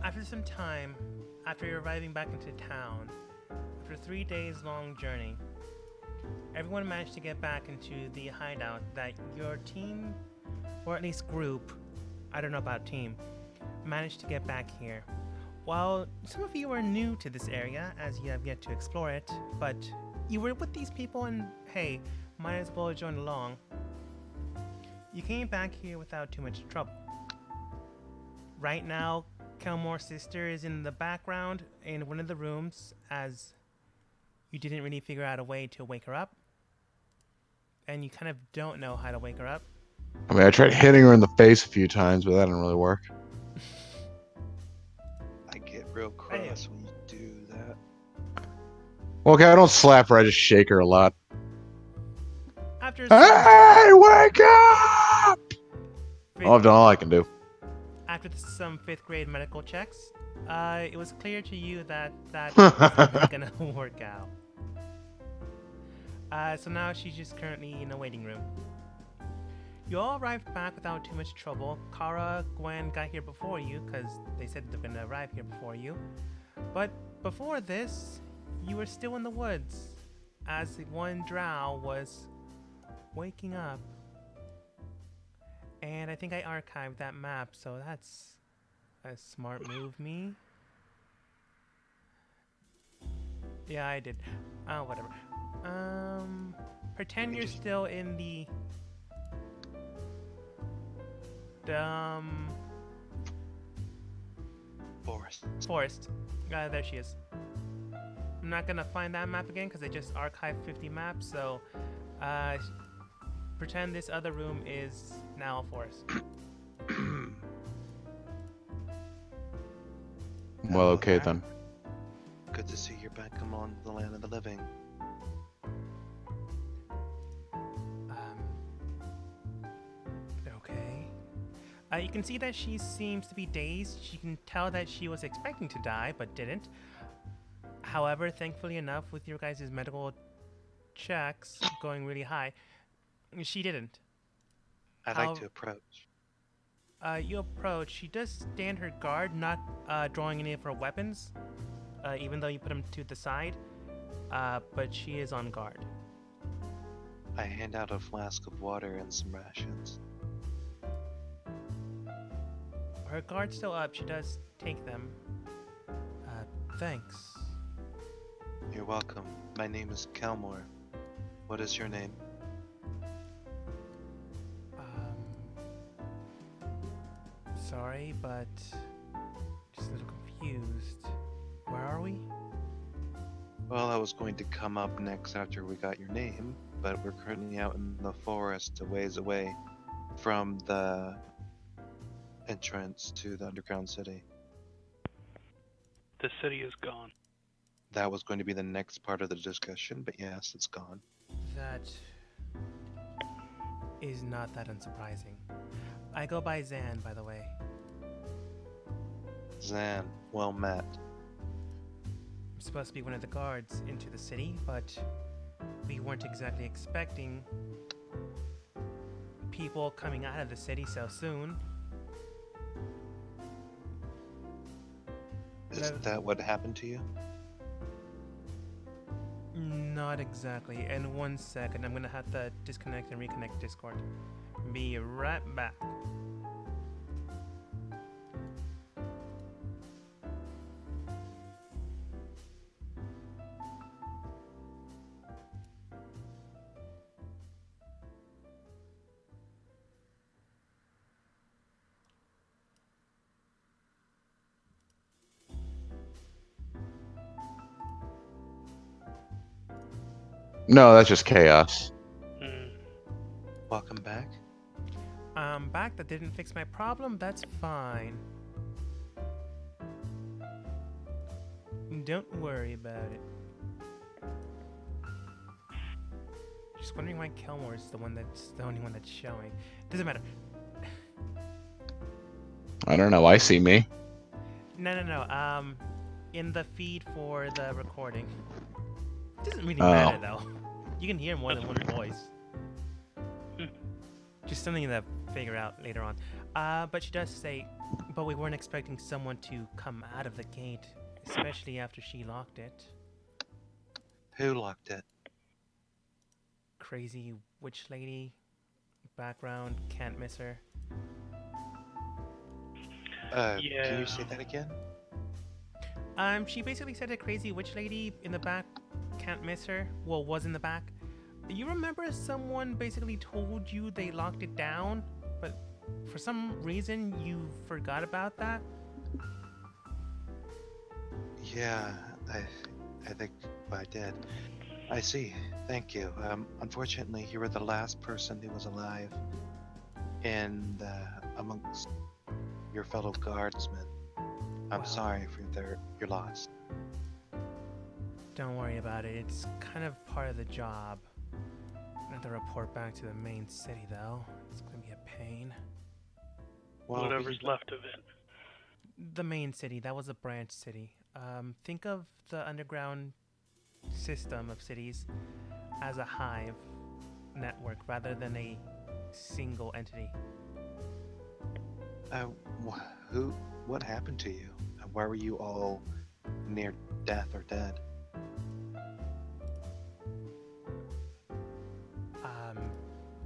After some time, after arriving back into town, after a 3 days long journey, everyone managed to get back into the hideout that your team, or at least group, I don't know about team, managed to get back here. While some of you are new to this area, as you have yet to explore it, but you were with these people and hey, might as well join along. You came back here without too much trouble. Right now, Kelmore's sister is in the background in one of the rooms, as you didn't really figure out a way to wake her up. And you kind of don't know how to wake her up. I mean, I tried hitting her in the face a few times, but that didn't really work. I get real cross when you do that. Well, okay, I don't slap her, I just shake her a lot. After Hey, wake up! I've done all I can do. After some 5th grade medical checks, it was clear to you that wasn't gonna work out. So now she's just currently in a waiting room. You all arrived back without too much trouble. Kara, Gwen got here before you because they said they're gonna arrive here before you. But before this, you were still in the woods as one drow was waking up. And I think I archived that map, so that's a smart move, me. Yeah, I did. Whatever. Pretend you're still in the forest. There she is. I'm not gonna find that map again because I just archived 50 maps, so pretend this other room is now a forest. Well, okay then. Good to see you're back among the land of the living. Okay. You can see that she seems to be dazed. You can tell that she was expecting to die, but didn't. However, thankfully enough, with your guys' medical checks going really high, she didn't. I'd like to approach. You approach. She does stand her guard, not drawing any of her weapons, even though you put them to the side. But she is on guard. I hand out a flask of water and some rations. Her guard's still up. She does take them. Thanks. You're welcome. My name is Kelmore. What is your name? Sorry, but just a little confused. Where are we? Well, I was going to come up next after we got your name, but we're currently out in the forest a ways away from the entrance to the underground city. The city is gone. That was going to be the next part of the discussion, but yes, it's gone. That is not that unsurprising. I go by Zan, by the way. Zan, well met. I'm supposed to be one of the guards into the city, but we weren't exactly expecting people coming out of the city so soon. Is that what happened to you? Not exactly. In 1 second, I'm gonna have to disconnect and reconnect Discord. Be right back. No, that's just chaos. Welcome back. I'm back. That didn't fix my problem. That's fine. Don't worry about it. Just wondering why Kelmore is the only one that's showing. Doesn't matter. I don't know, I see me. No. In the feed for the recording. It doesn't really matter though. You can hear more than one voice. Just something to figure out later on. But she does say, But we weren't expecting someone to come out of the gate, especially after she locked it. Who locked it? Crazy witch lady. Background, can't miss her. Can Yeah. you say that again? She basically said a crazy witch lady in the back, can't miss her. Well, was in the back. You remember someone basically told you they locked it down, but for some reason you forgot about that? Yeah, I think I did. I see. Thank you. Unfortunately, you were the last person who was alive, and amongst your fellow guardsmen. I'm Wow. sorry for your loss. Don't worry about it. It's kind of part of the job. I have to report back to the main city, though. It's gonna be a pain. Well, Whatever's left of it. The main city, that was a branch city. Think of the underground system of cities as a hive network rather than a single entity. What happened to you? Why were you all near death or dead?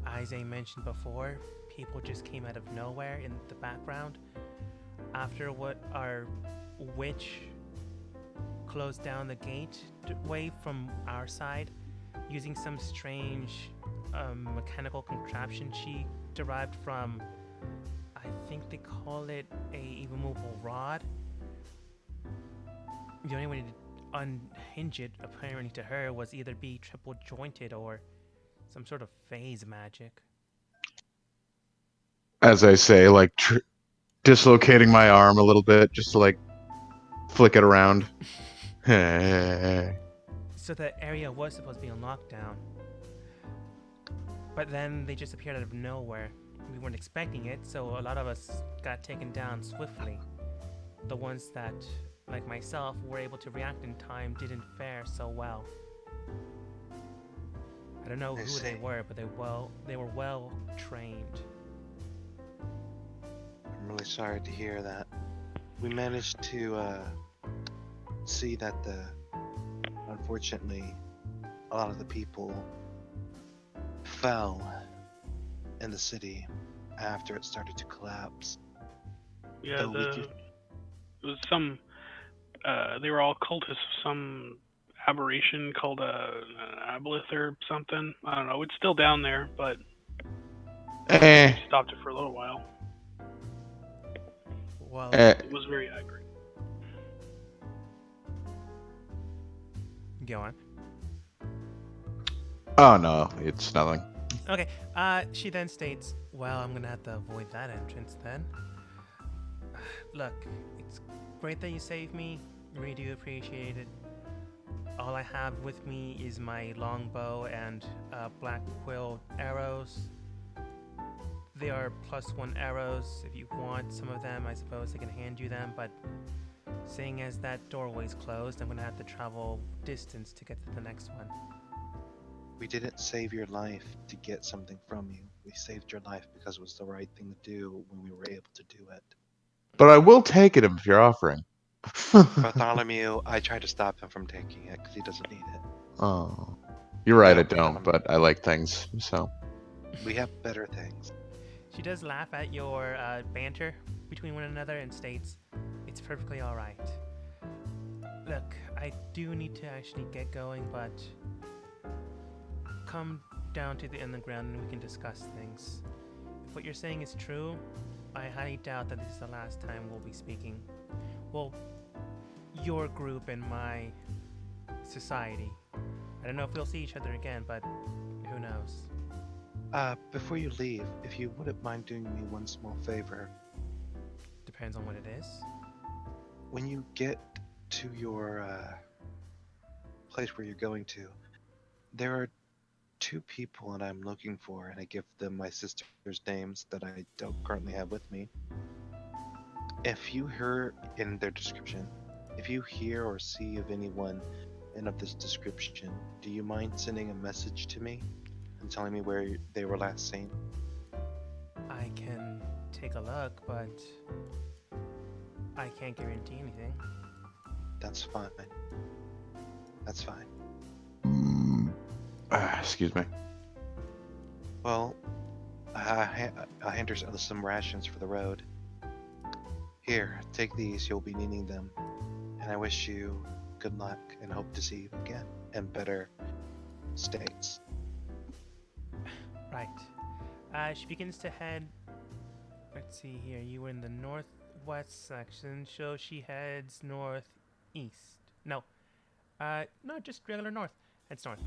As I mentioned before, people just came out of nowhere in the background. After what our witch closed down the gateway from our side, using some strange mechanical contraption she derived from, I think they call it a immovable rod. The only way to unhinge it, apparently to her, was either be triple jointed or some sort of phase magic. As I say, like dislocating my arm a little bit, just to like flick it around. So the area was supposed to be on lockdown. But then they just appeared out of nowhere. We weren't expecting it, so a lot of us got taken down swiftly. The ones that, like myself, were able to react in time didn't fare so well. I don't know I who they see. were, but they were well trained. I'm really sorry to hear that. We managed to see that unfortunately, a lot of the people fell in the city after it started to collapse. Yeah, Though we could- it was some. They were all cultists of some aberration called an aboleth or something. I don't know. It's still down there, but Eh, we stopped it for a little while. Well, It was very accurate. go on. oh no, it's nothing. Okay, she then states, well, I'm gonna have to avoid that entrance then. Look, it's great that you saved me. Really do appreciate it. All I have with me is my longbow and black quill arrows. They are +1 arrows. If you want some of them, I suppose I can hand you them, but seeing as that doorway's closed, I'm gonna have to travel distance to get to the next one. We didn't save your life to get something from you. We saved your life because it was the right thing to do when we were able to do it. But I will take it if you're offering. Bartholomew, I tried to stop him from taking it because he doesn't need it. Oh, you're right. No, I don't, but I like things. So We have better things. She does laugh at your banter between one another and states, it's perfectly alright. Look, I do need to actually get going, but come down to the underground and we can discuss things. If what you're saying is true, I highly doubt that this is the last time we'll be speaking. Well, your group and my society. I don't know if we'll see each other again, but who knows? Before you leave, if you wouldn't mind doing me one small favor. Depends on what it is. When you get to your place where you're going to, there are 2 people that I'm looking for, and I give them my sister's names that I don't currently have with me. If you hear in their description, if you hear or see of anyone in of this description, do you mind sending a message to me and telling me where they were last seen? I can take a look, but I can't guarantee anything. That's fine. That's fine. Excuse me. Well, I'll hand her some rations for the road. Here, take these. You'll be needing them. And I wish you good luck and hope to see you again in better states. Right. She begins to head. Let's see here. You were in the northwest section, so she heads northeast. No. No, just regular north. Heads north.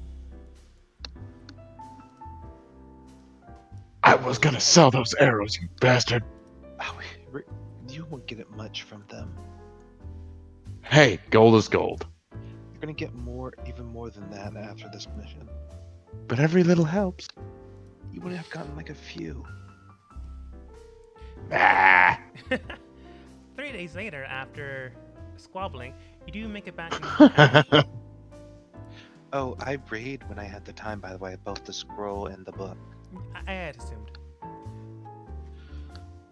I was gonna sell those arrows, you bastard. Oh, you won't get it much from them. Hey, gold is gold. You're gonna get more, even more than that after this mission. But every little helps. You would have gotten like a few. Ah. 3 days later, after squabbling, you do make it back into town. Oh, I read when I had the time, by the way, both the scroll and the book. I had assumed.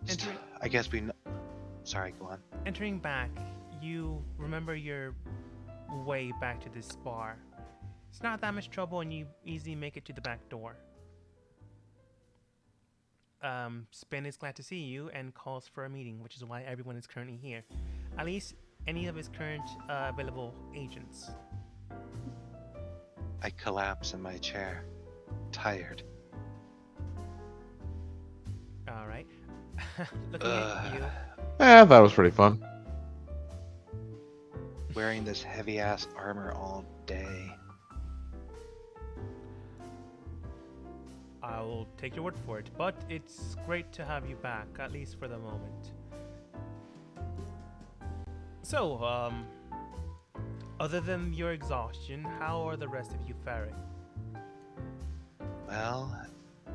Entering, I guess we. Sorry, go on. entering back, you remember your way back to this bar. It's not that much trouble, and you easily make it to the back door. Spin is glad to see you and calls for a meeting, which is why everyone is currently here. At least any of his current available agents. I collapse in my chair, tired. All right. Looking at you. That was pretty fun. Wearing this heavy ass armor all day. I will take your word for it, but it's great to have you back, at least for the moment. So, other than your exhaustion, how are the rest of you faring? Well,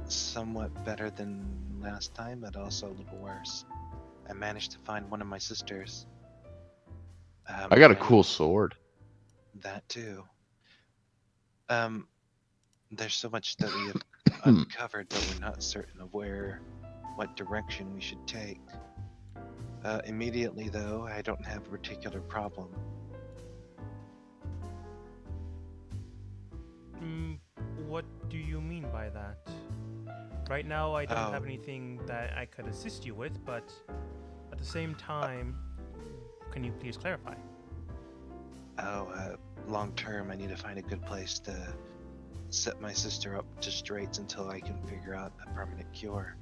somewhat better than last time, but also a little worse. I managed to find one of my sisters. I got a and cool sword. That too. There's so much that we have uncovered that we're not certain of what direction we should take. Immediately, though, I don't have a particular problem. What do you mean by that? Right now, I don't have Oh. anything that I could assist you with, but at the same time, can you please clarify? Long term, I need to find a good place to set my sister up to straights until I can figure out a permanent cure.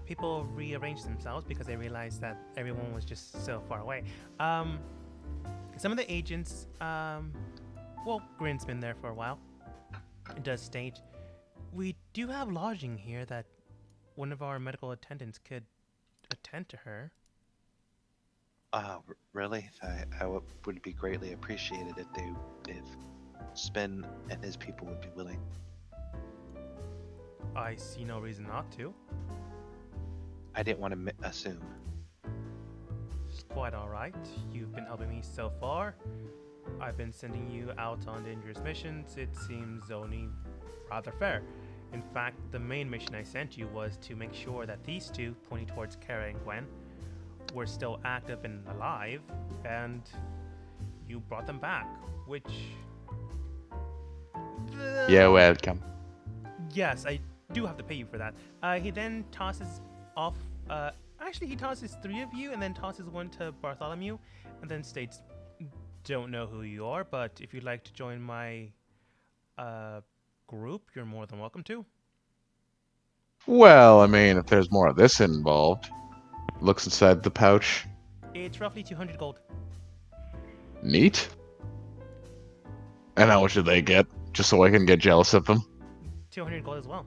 People rearrange themselves because they realized that everyone was just so far away. Some of the agents, well, Grin's been there for a while. It does state, we do have lodging here that one of our medical attendants could attend to her. Really? I would be greatly appreciated if Spin and his people would be willing. I see no reason not to. I didn't want to assume. It's quite alright. You've been helping me so far. I've been sending you out on dangerous missions. It seems only rather fair. In fact, the main mission I sent you was to make sure that these two, pointing towards Kara and Gwen, were still active and alive, and you brought them back, which... You're welcome. Yes, I do have to pay you for that. He then tosses off... actually, he tosses 3 of you, and then tosses 1 to Bartholomew, and then states, don't know who you are, but if you'd like to join my group, you're more than welcome to. Well, I mean, if there's more of this involved. Looks inside the pouch. It's roughly 200 gold. Neat. And how much do they get? Just so I can get jealous of them. 200 gold as well.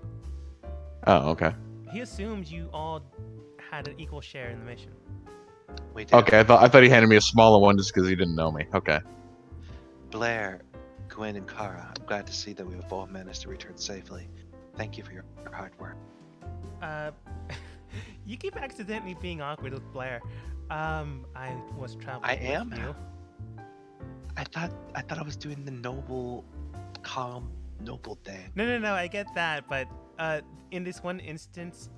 Oh, okay. He assumed you all had an equal share in the mission. We did. Okay, I thought he handed me a smaller one just because he didn't know me. Okay. Blair, Gwen, and Kara, I'm glad to see that we have all managed to return safely. Thank you for your hard work. You keep accidentally being awkward with Blair. I was traveling I with am? you. I thought I was doing the noble, calm, noble thing. No, I get that, but in this one instance,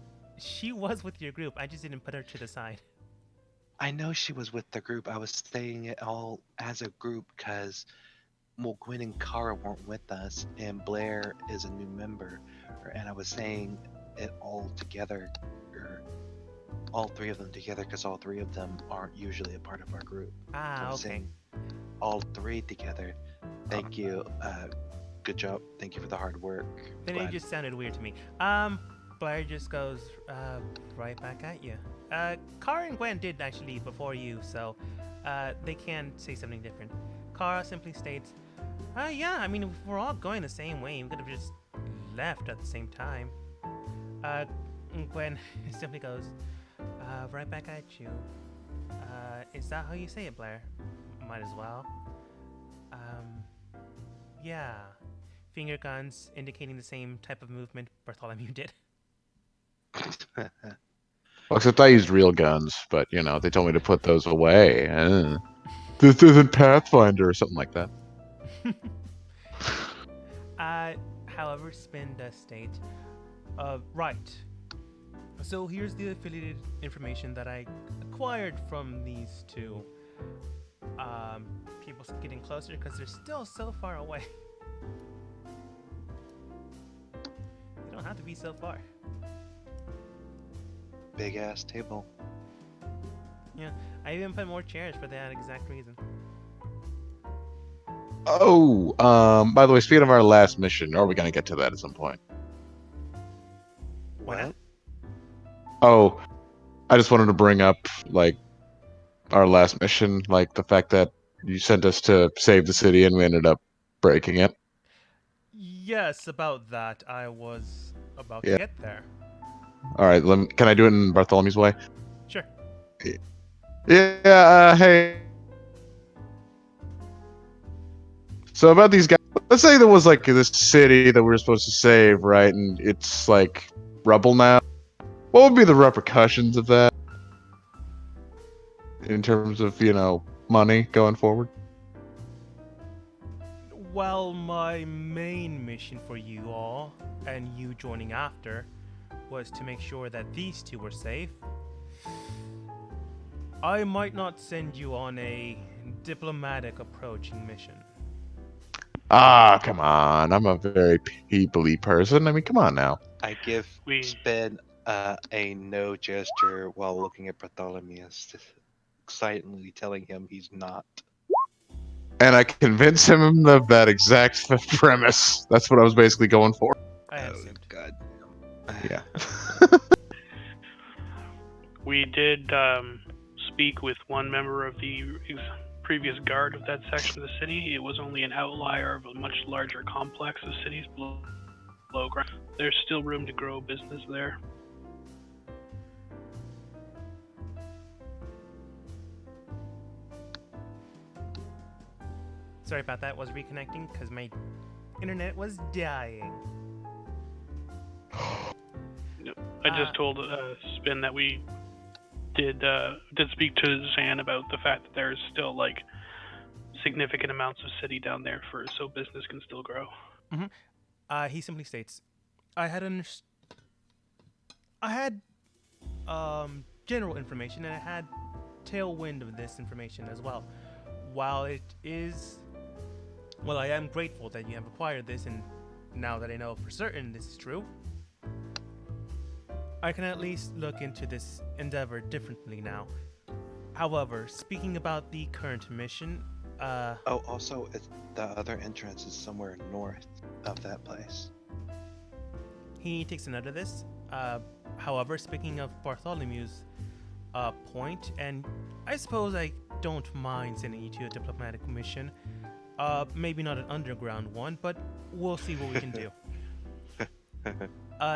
She was with your group. I just didn't put her to the side. I know she was with the group. I was saying it all as a group because, well, Gwen and Kara weren't with us, and Blair is a new member. And I was saying it all together, or all three of them together, because all three of them aren't usually a part of our group. So I Ah, was okay. saying all three together. Thank you. Good job. Thank you for the hard work. Then it Glad- just sounded weird to me. Blair just goes right back at you. Kara and Gwen did actually leave before you, so they can say something different. Kara simply states, yeah, I mean, if we're all going the same way, we could have just left at the same time. Gwen simply goes, right back at you. Is that how you say it, Blair? Might as well. Yeah. Finger guns indicating the same type of movement Bartholomew did. Well, except I used real guns, but they told me to put those away. This isn't Pathfinder or something like that. However, Spin does state, right. So here's the affiliated information that I acquired from these two people getting closer because they're still so far away. They don't have to be so far. Big ass table. I even put more chairs for that exact reason. Oh, by the way, speaking of our last mission, are we gonna get to that at some point? Why not? What? Oh, I just wanted to bring up like our last mission, like the fact that you sent us to save the city and we ended up breaking it. Yes, about that. I was about Yeah. to get there. All right, can I do it in Bartholomew's way? Sure. Yeah. Hey. So about these guys, let's say there was like this city that we were supposed to save, right? And it's like rubble now. What would be the repercussions of that in terms of money going forward? Well, my main mission for you all, and you joining after, was to make sure that these two were safe. I might not send you on a diplomatic approaching mission. Ah, come on. I'm a very people-y person. I mean, come on now. I give We- Spin a no gesture while looking at Bartholomew, excitedly telling him he's not. And I convince him of that exact premise. That's what I was basically going for. I assumed. God. Yeah. We did speak with one member of the previous guard of that section of the city. It was only an outlier of a much larger complex of cities below ground. There's still room to grow business there. Sorry about that. Was reconnecting because my internet was dying. I just told Spin that we did speak to Zan about the fact that there's still like significant amounts of city down there so business can still grow. He simply states, I had general information and I had tailwind of this information as well. While I am grateful that you have acquired this, and now that I know for certain this is true, I can at least look into this endeavor differently now. However, speaking about the current mission, Oh, also, the other entrance is somewhere north of that place. he takes a note of this. However, speaking of Bartholomew's point, and I suppose I don't mind sending you to a diplomatic mission. Maybe not an underground one, but we'll see what we can do.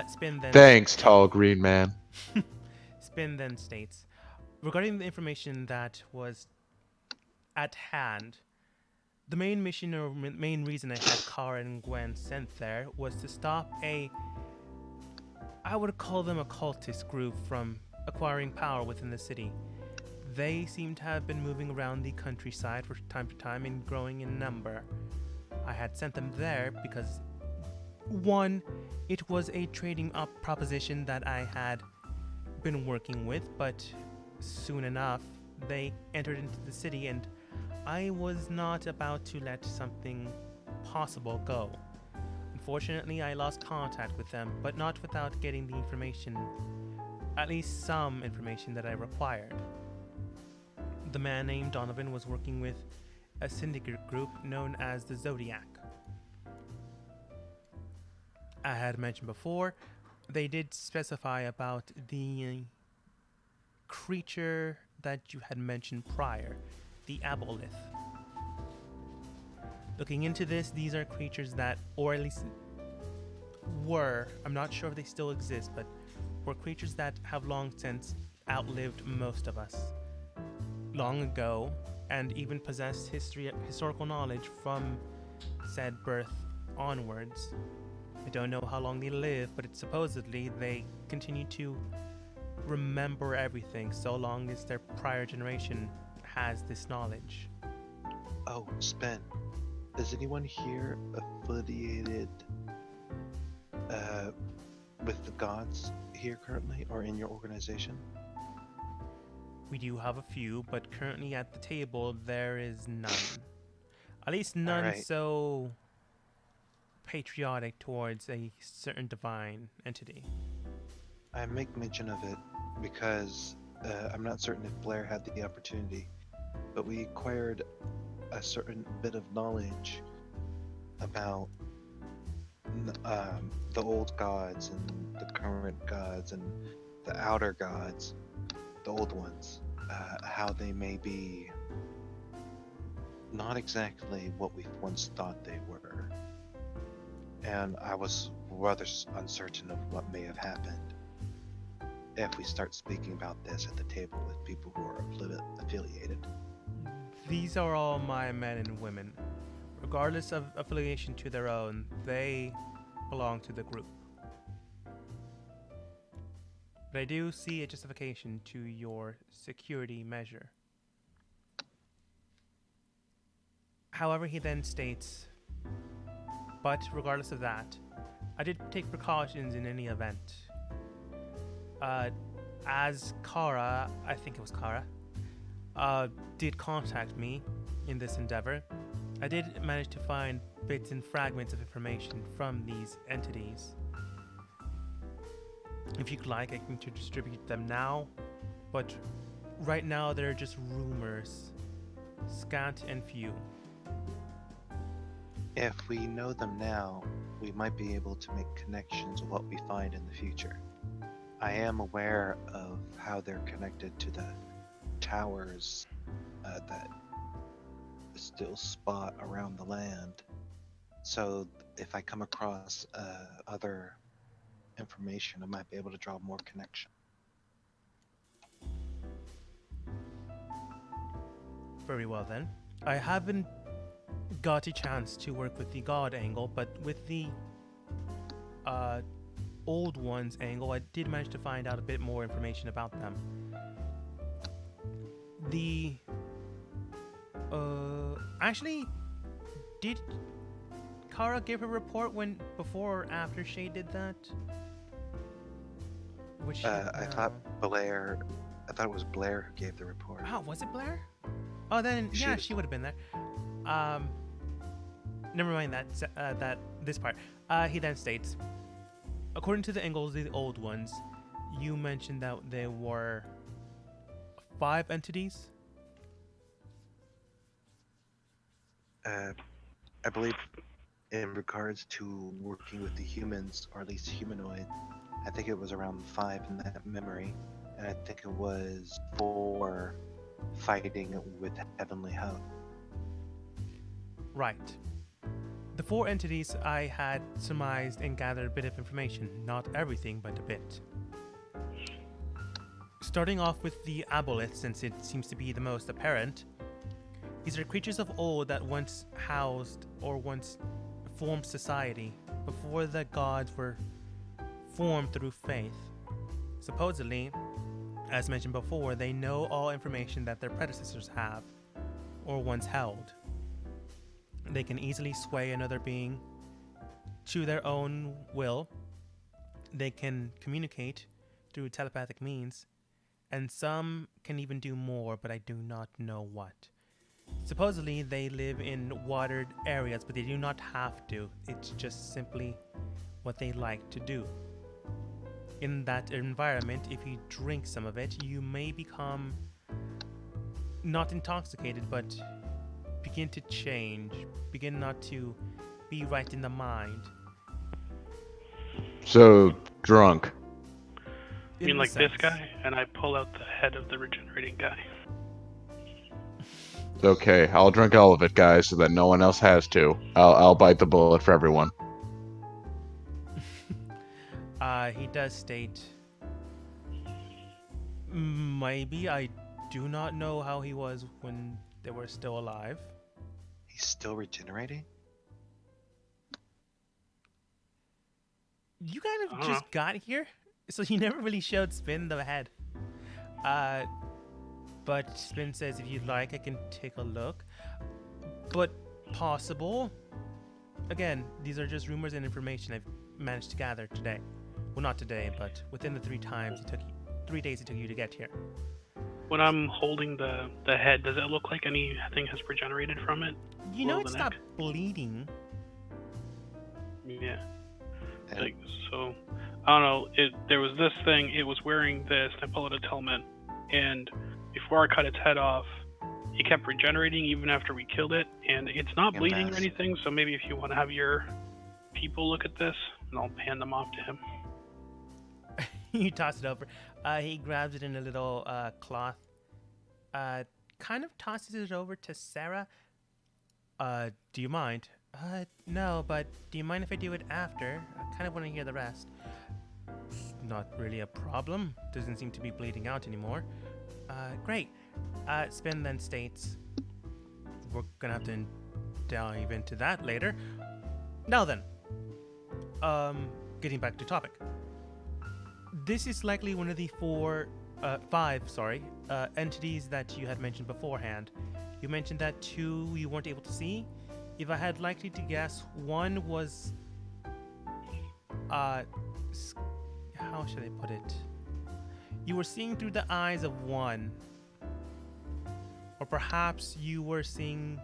Spin then. Thanks, tall green man. Spin then states, regarding the information that was at hand, the main mission or main reason I had Kara and Gwen sent there was to stop I would call them a cultist group from acquiring power within the city. They seem to have been moving around the countryside from time to time and growing in number. I had sent them there because, one, it was a trading up proposition that I had been working with, but soon enough they entered into the city, and I was not about to let something possible go. Unfortunately, I lost contact with them, but not without getting the information, at least some information that I required. The man named Donovan was working with a syndicate group known as the Zodiac. I had mentioned before, they did specify about the creature that you had mentioned prior, the Aboleth. Looking into this, these are creatures that, or at least were, I'm not sure if they still exist, but were creatures that have long since outlived most of us. Long ago, and even possessed historical knowledge from said birth onwards. I don't know how long they live, but it's supposedly they continue to remember everything so long as their prior generation has this knowledge. Oh, Spen, is anyone here affiliated with the gods here currently, or in your organization? We do have a few, but currently at the table there is none. At least none Alright. so patriotic towards a certain divine entity. I make mention of it because I'm not certain if Blair had the opportunity, but we acquired a certain bit of knowledge about the old gods and the current gods and the outer gods, the old ones, how they may be not exactly what we once thought they were. And I was rather uncertain of what may have happened if we start speaking about this at the table with people who are affiliated. These are all my men and women. Regardless of affiliation to their own, they belong to the group. But I do see a justification to your security measure. However, he then states, but regardless of that, I did take precautions in any event. As Kara, I think it was Kara, did contact me in this endeavor, I did manage to find bits and fragments of information from these entities. If you'd like, I can distribute them now, but right now they're just rumors, scant and few. If we know them now, we might be able to make connections of what we find in the future. I am aware of how they're connected to the towers that still spot around the land. So if I come across other information, I might be able to draw more connection. Very well then. I haven't got a chance to work with the god angle, but with the old ones angle, I did manage to find out a bit more information about them. The actually, did Kara give a report before or after Shay did that? Which I thought it was Blair who gave the report. Oh, was it Blair? Oh, then yeah, she would have been there. Never mind that this part. He then states, according to the Engels, the old ones, you mentioned that there were 5 entities. I believe in regards to working with the humans, or at least humanoid, I think it was around 5 in that memory, and I think it was 4 fighting with Heavenly Hub. Right. The 4 entities I had surmised and gathered a bit of information, not everything, but a bit. Starting off with the Aboleth, since it seems to be the most apparent, these are creatures of old that once housed or once formed society before the gods were formed through faith. Supposedly, as mentioned before, they know all information that their predecessors have or once held. They can easily sway another being to their own will. They can communicate through telepathic means, and some can even do more, but I do not know what. Supposedly, they live in watered areas, but they do not have to. It's just simply what they like to do. In that environment, if you drink some of it, you may become not intoxicated, but begin to change, begin not to be right in the mind. So drunk. You mean In like the this sense. guy? And I pull out the head of the regenerating guy. Okay, I'll drink all of it, guys, so that no one else has to. I'll bite the bullet for everyone. He does state, maybe I do not know how he was when they were still alive. He's still regenerating? You kind I of don't just got here, so you never really showed Spin the head. But Spin says if you'd like, I can take a look. But possible. Again, these are just rumors and information I've managed to gather today. Well, not today, but within the 3 days it took you to get here. When I'm holding the head, does it look like anything has regenerated from it? You know Below it the stopped neck? bleeding. Yeah. And Like, so, I don't know. There was this thing. It was wearing this. And I pull out a helmet, and before I cut its head off, it kept regenerating even after we killed it, and it's not Yeah, bleeding or nice. anything. So maybe if you want to have your people look at this, and I'll hand them off to him. You toss it over. He grabs it in a little cloth. Kind of tosses it over to Sarah. Do you mind? No, but do you mind if I do it after? I kind of want to hear the rest. Not really a problem. Doesn't seem to be bleeding out anymore. Great. Spin then states, we're gonna have to dive into that later. Now then, getting back to topic. This is likely one of the five entities that you had mentioned beforehand. You mentioned that 2 you weren't able to see. If I had likely to guess, one was, how should I put it? You were seeing through the eyes of one, or perhaps you were seeing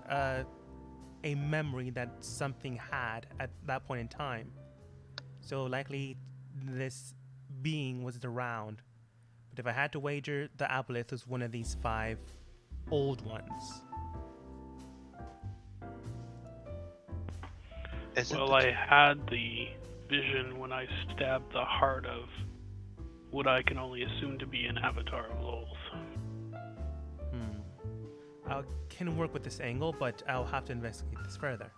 a memory that something had at that point in time. So likely this being was around. But if I had to wager, the Aboleth was one of these 5 old ones. isn't Well, the I had the vision when I stabbed the heart of what I can only assume to be an avatar of Lolth. I can work with this angle, but I'll have to investigate this further.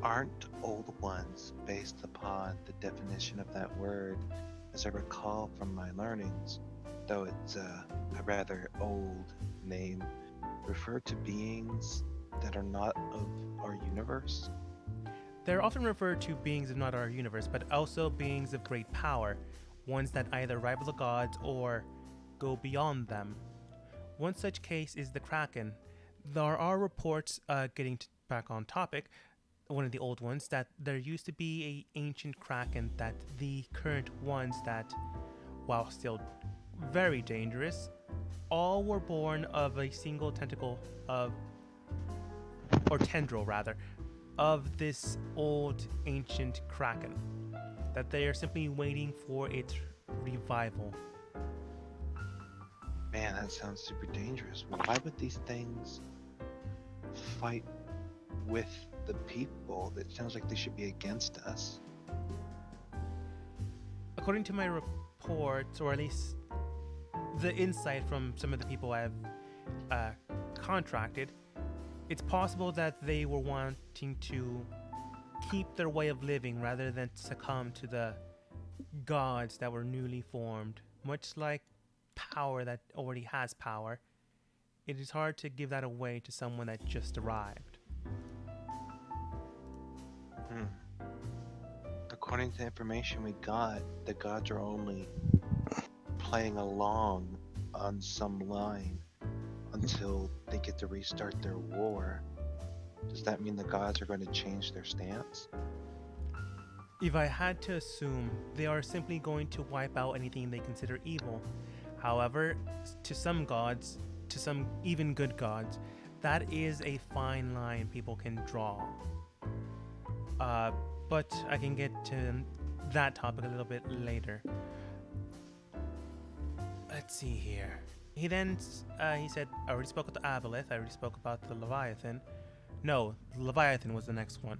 aren't old ones based upon the definition of that word, as I recall from my learnings, though it's a rather old name, refer to beings that are not of our universe? They're often referred to beings of not our universe, but also beings of great power, ones that either rival the gods or go beyond them. One such case is the Kraken. There are reports, back on topic, one of the old ones, that there used to be a ancient Kraken that the current ones that, while still very dangerous, all were born of a single tentacle of, or tendril rather, of this old ancient Kraken. That they are simply waiting for its revival. Man, that sounds super dangerous. Why would these things fight with the people? It sounds like they should be against us. According to my reports, or at least the insight from some of the people I've contracted, it's possible that they were wanting to keep their way of living rather than succumb to the gods that were newly formed. Much like power that already has power, it is hard to give that away to someone that just arrived. According to the information we got, the gods are only playing along on some line until they get to restart their war. Does that mean the gods are going to change their stance? If I had to assume, they are simply going to wipe out anything they consider evil. However, to some gods, to some even good gods, that is a fine line people can draw. But I can get to that topic a little bit later. Let's see here. He then he said, I already spoke about the Aboleth, I already spoke about the Leviathan. No, the Leviathan was the next one.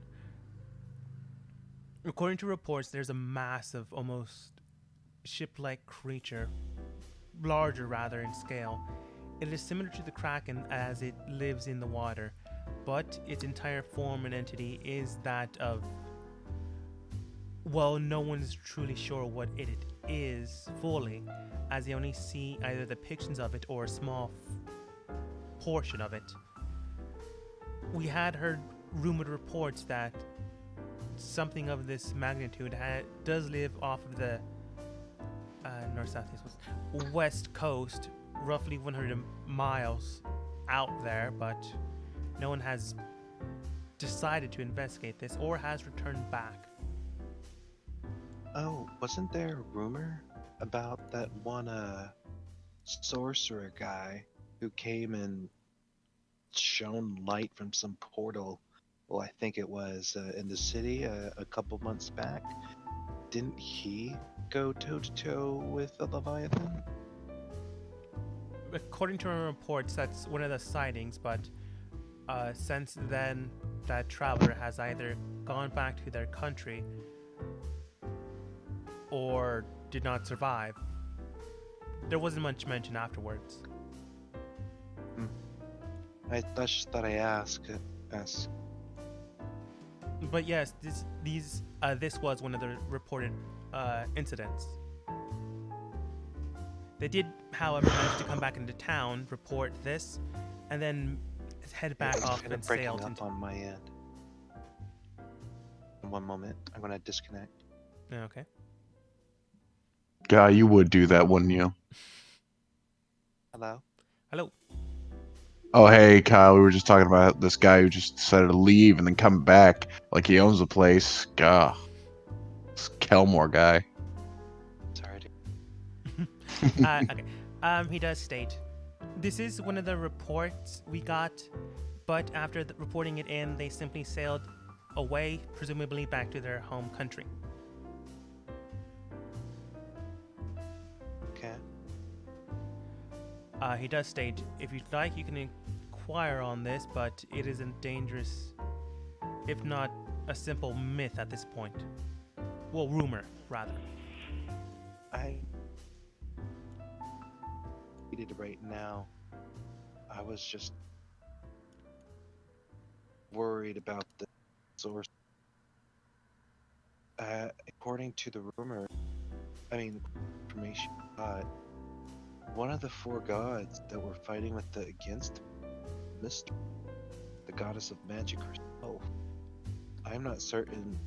According to reports, there's a massive, almost ship-like creature, larger rather in scale. It is similar to the Kraken as it lives in the water, but its entire form and entity is that of, well, no one's truly sure what it is fully, as they only see either depictions of it or a small portion of it. We had heard rumored reports that something of this magnitude does live off of the north, south, east, west coast, roughly 100 miles out there, but no one has decided to investigate this or has returned back. Oh, wasn't there a rumor about that one sorcerer guy who came and shone light from some portal? Well, I think it was in the city a couple months back. Didn't he go toe to toe with the Leviathan? According to our reports, that's one of the sightings, but since then, that traveler has either gone back to their country or did not survive. There wasn't much mention afterwards. I just thought I ask. But yes, this was one of the reported incidents. They did, however, manage to come back into town, report this, and then head back It's off kinda and breaking sailed up into. on my end. One moment, I'm gonna disconnect. Okay. Guy, you would do that, wouldn't you? Hello? Hello. Oh, hey, Kyle, we were just talking about this guy who just decided to leave and then come back like he owns the place. Gah. This Kelmore guy. Sorry. Okay. He does state, this is one of the reports we got, but after reporting it in, they simply sailed away, presumably back to their home country. Okay. He does state, if you'd like, you can inquire on this, but it is a dangerous, if not a simple myth at this point. Well, rumor, rather. I needed right now. I was just worried about the source. According to the rumor, information, one of the four gods that were fighting against Mist, the goddess of magic herself. I'm not certain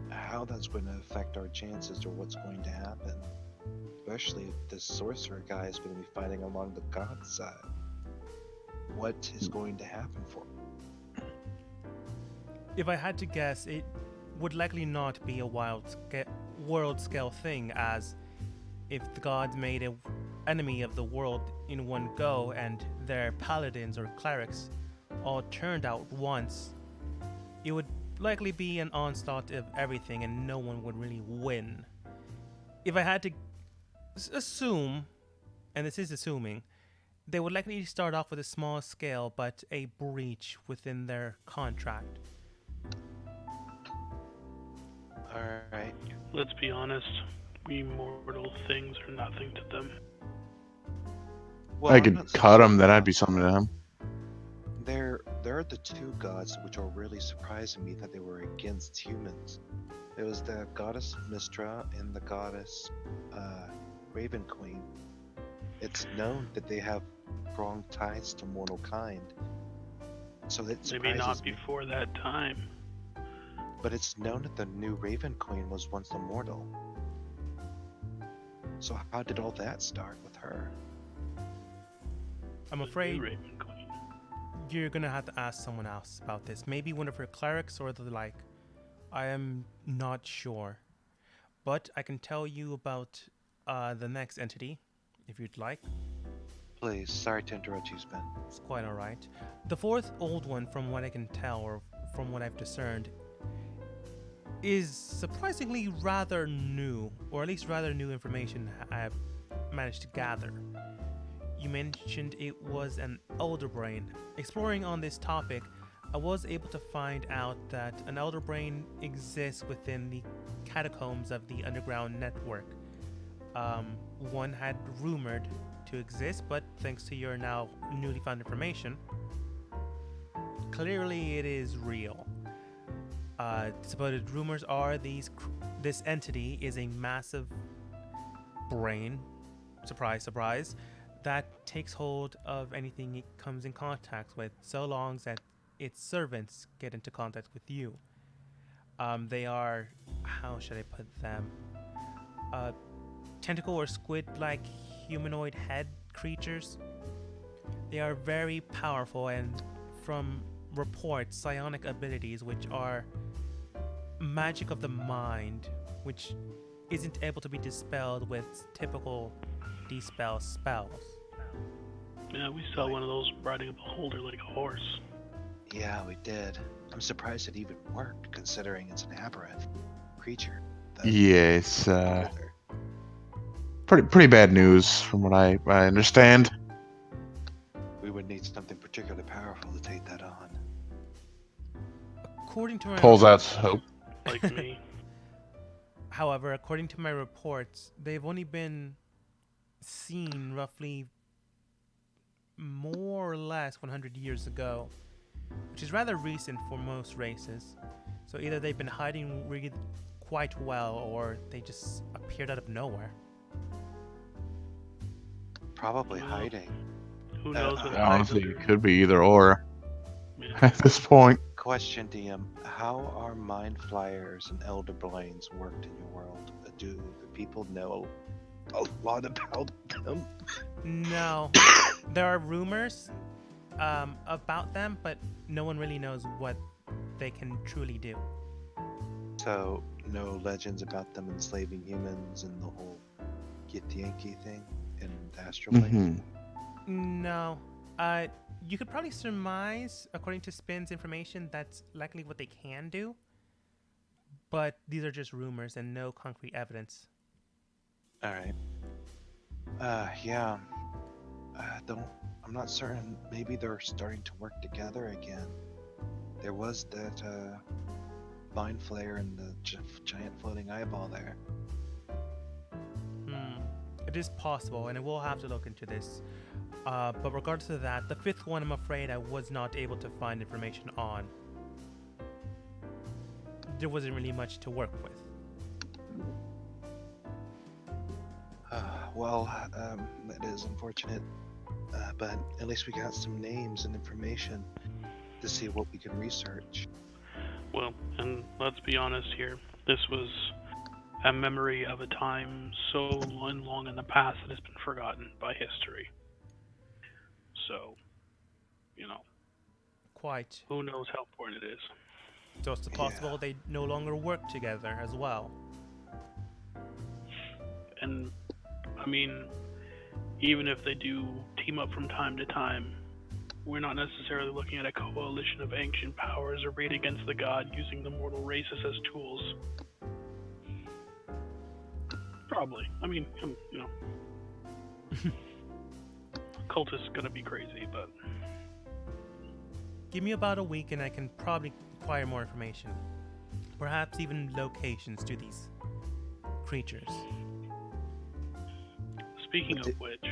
how that's going to affect our chances or what's going to happen. Especially if this sorcerer guy is going to be fighting along the god side. What is going to happen for him? If I had to guess, it would likely not be a world scale thing, as if the gods made an enemy of the world in one go and their paladins or clerics all turned out once, it would likely be an onslaught of everything and no one would really win. If I had to assume, and this is assuming, they would likely start off with a small scale but a breach within their contract. Alright. Let's be honest, we mortal things are nothing to them. Well, I I'm could not so cut sure him, then about I'd be something to him. There are the two gods which are really surprising me that they were against humans. It was the goddess Mistra and the goddess Raven Queen. It's known that they have strong ties to mortal kind. So that Maybe surprises not me. before that time. But it's known that the new Raven Queen was once immortal. So how did all that start with her? I'm The new afraid Raven Queen. you're gonna have to ask someone else about this. Maybe one of her clerics or the like. I am not sure. but I can tell you about the next entity, if you'd like. Please, sorry to interrupt you, Spin. It's quite alright. The fourth old one, from what I can tell, or from what I've discerned, is surprisingly rather new, or at least rather new information I've managed to gather. You mentioned it was an elder brain. Exploring on this topic, I was able to find out that an elder brain exists within the catacombs of the underground network. One had rumored to exist, but thanks to your now newly found information, clearly it is real. Supposed rumors are this entity is a massive brain, surprise, surprise, that takes hold of anything it comes in contact with, so long that its servants get into contact with you. They are, how should I put them? Tentacle or squid-like humanoid head creatures. They are very powerful and, from reports, psionic abilities, which are magic of the mind, which isn't able to be dispelled with typical dispel spells. Yeah, we saw one of those riding a beholder like a horse. Yeah, we did. I'm surprised it even worked, considering it's an aberrant creature. The Yeah, it's beholder. pretty bad news from what I understand. We would need something particularly powerful to take that on. According to my Pulls out hope. Like me. However, according to my reports, they've only been seen roughly more or less 100 years ago, which is rather recent for most races. So either they've been hiding really quite well, or they just appeared out of nowhere. Probably Well, hiding. Who knows what Honestly, hides it under- could be either or Yeah. at this point. Question, DM. How are mind flyers and elder brains worked in your world? Do the people know a lot about them? No, there are rumors about them, but no one really knows what they can truly do. So, no legends about them enslaving humans and the whole Githyanki thing in Astral Plane? No. You could probably surmise, according to Spin's information, that's likely what they can do. But these are just rumors and no concrete evidence. Alright. Yeah. I'm not certain. Maybe they're starting to work together again. There was that, mind flare and the giant floating eyeball there. It is possible, and I will have to look into this. But regardless of that, the fifth one, I'm afraid I was not able to find information on. There wasn't really much to work with. Well, that is unfortunate. But at least we got some names and information to see what we can research. Well, and let's be honest here. This was a memory of a time so long in the past that has been forgotten by history. So, Quite. who knows how important it is. So it's possible they no longer work together as well. And, I mean, even if they do team up from time to time, we're not necessarily looking at a coalition of ancient powers arrayed against the god using the mortal races as tools. Probably. I mean, cult is gonna be crazy, but Give me about a week and I can probably acquire more information. Perhaps even locations to these creatures. speaking of which,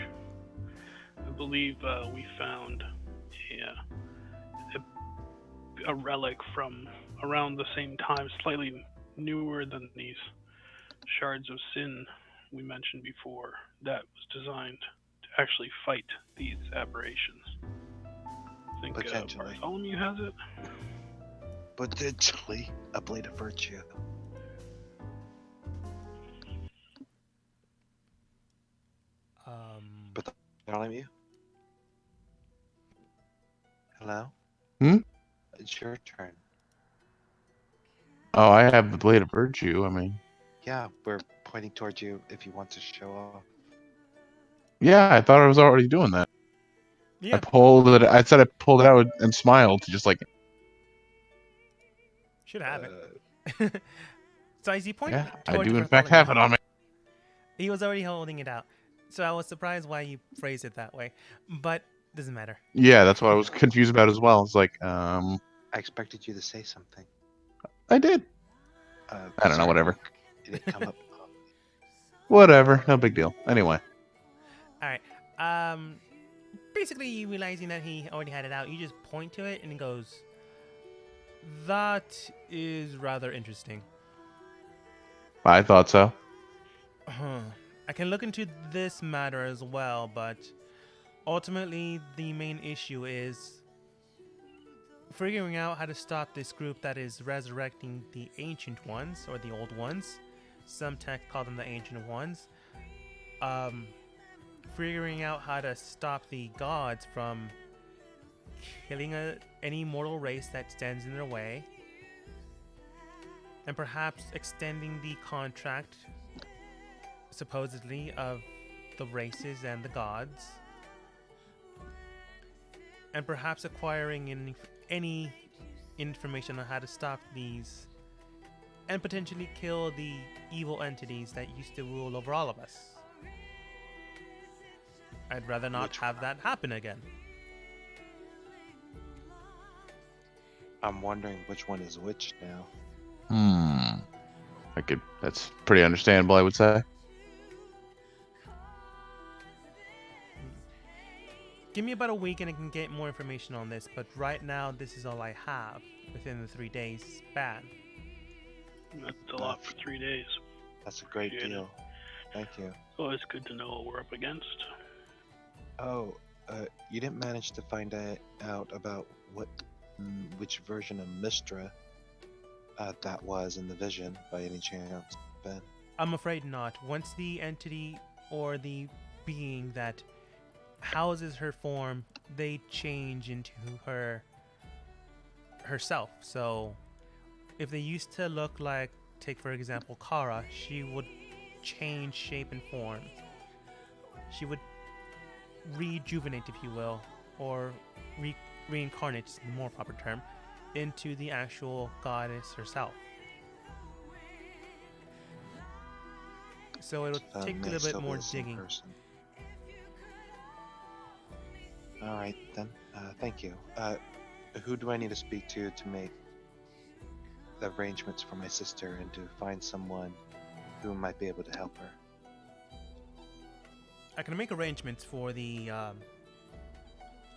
I believe we found a relic from around the same time, slightly newer than these shards of sin we mentioned before, that was designed to actually fight these aberrations. I think Potentially. Bartholomew has it. Potentially a blade of virtue. Bartholomew? Hello? It's your turn. Oh, I have the Blade of Virtue. I mean, Yeah, we're pointing towards you if you want to show off. Yeah, I thought I was already doing that. I Yeah, pulled it. I said I pulled it out and smiled, just like, should have Uh, it. So as he pointed yeah, I towards do in fact Bartholomew, have it on me. he was already holding it out. So I was surprised why you phrased it that way, but doesn't matter. Yeah, that's what I was confused about as well. It's like, I expected you to say something. I did. I don't know, Sorry, whatever. Did it come up? Whatever, no big deal. Anyway, All right. Basically, you realizing that he already had it out, you just point to it and he goes, "That is rather interesting. I thought so. I can look into this matter as well, but ultimately, the main issue is figuring out how to stop this group that is resurrecting the Ancient Ones, or the Old Ones. Some tech call them the Ancient Ones. Figuring out how to stop the gods from killing any mortal race that stands in their way, and perhaps extending the contract, supposedly, of the races and the gods, and perhaps acquiring any information on how to stop these and potentially kill the evil entities that used to rule over all of us. I'd rather not have that happen again. I'm wondering which one is which now. That's pretty understandable, I would say. Give me about a week and I can get more information on this, but right now this is all I have within the 3 days span. That's a lot for 3 days. That's a great Appreciate it. deal. Thank you. Oh, it's good to know what we're up against. Oh, you didn't manage to find out about which version of Mistra that was in the vision by any chance, Ben? I'm afraid not. Once the entity or the being that houses her form, they change into herself. So if they used to look like, take for example, Kara, she would change shape and form. She would rejuvenate, if you will, or reincarnate, is the more proper term, into the actual goddess herself. So it'll take a May little still bit be more the same digging. person. All right then. Thank you. Who do I need to speak to make the arrangements for my sister and to find someone who might be able to help her? I can make arrangements for the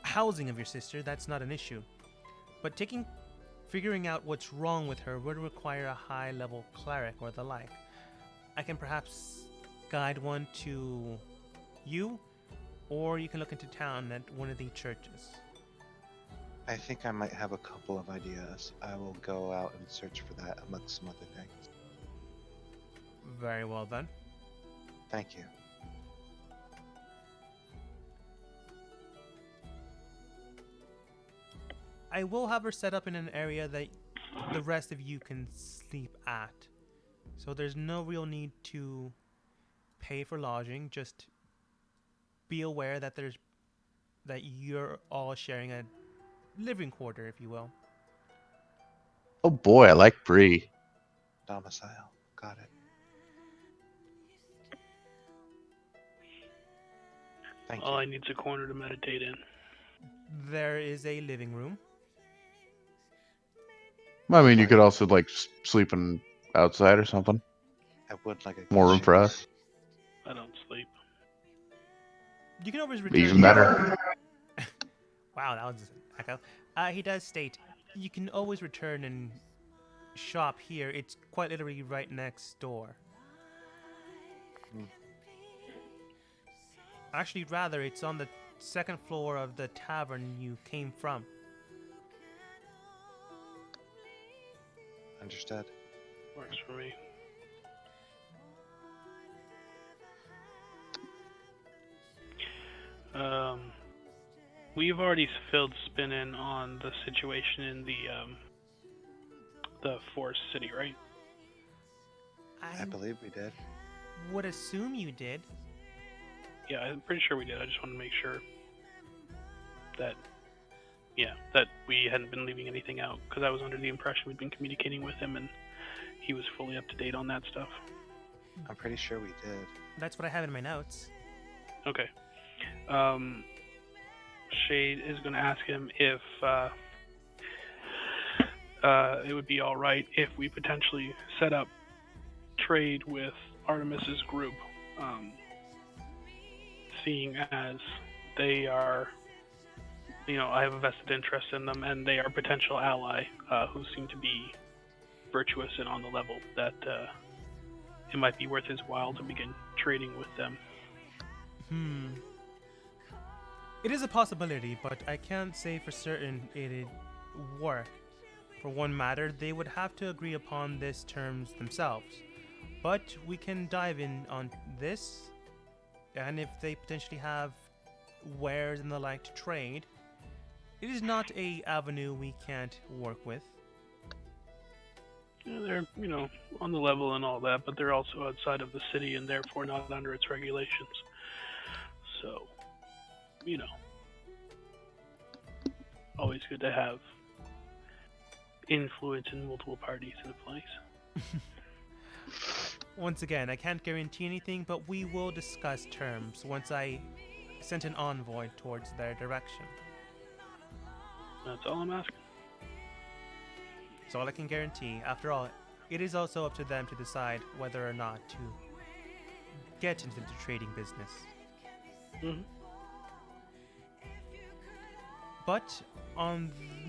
housing of your sister. That's not an issue. But figuring out what's wrong with her would require a high-level cleric or the like. I can perhaps guide one to you, or you can look into town at one of the churches. I think I might have a couple of ideas. I will go out and search for that amongst some other things. Very well then. Thank you. I will have her set up in an area that the rest of you can sleep at. So there's no real need to pay for lodging. Just be aware that you're all sharing a living quarter, if you will. Oh boy, I like Bree. Domicile. Got it. Thank All you. I need's a corner to meditate in. There is a living room. I mean, you could also like sleep outside or something. I would like a More good room for shower. us. I don't sleep. You can always return. Even better. Wow, that was an echo. He does state you can always return and shop here. It's quite literally right next door. Actually, rather, it's on the second floor of the tavern you came from. Understood. Works for me. We've already filled spin in on the situation in the Forest City, right? I believe we did. would assume you did. Yeah, I'm pretty sure we did. I just wanted to make sure that, that we hadn't been leaving anything out, because I was under the impression we'd been communicating with him and he was fully up to date on that stuff. I'm pretty sure we did. That's what I have in my notes. Okay. Shade is going to ask him if it would be all right if we potentially set up trade with Artemis's group, seeing as they are, I have a vested interest in them, and they are a potential ally who seem to be virtuous and on the level that it might be worth his while to begin trading with them. It is a possibility, but I can't say for certain it'd work. For one matter, they would have to agree upon these terms themselves. But we can dive in on this, and if they potentially have wares and the like to trade, it is not a avenue we can't work with. Yeah, they're, on the level and all that, but they're also outside of the city and therefore not under its regulations. So, always good to have influence in multiple parties in a place. Once again, I can't guarantee anything, but we will discuss terms once I sent an envoy towards their direction. That's all I'm asking. That's all I can guarantee. After all, it is also up to them to decide whether or not to get into the trading business. Mm-hmm. But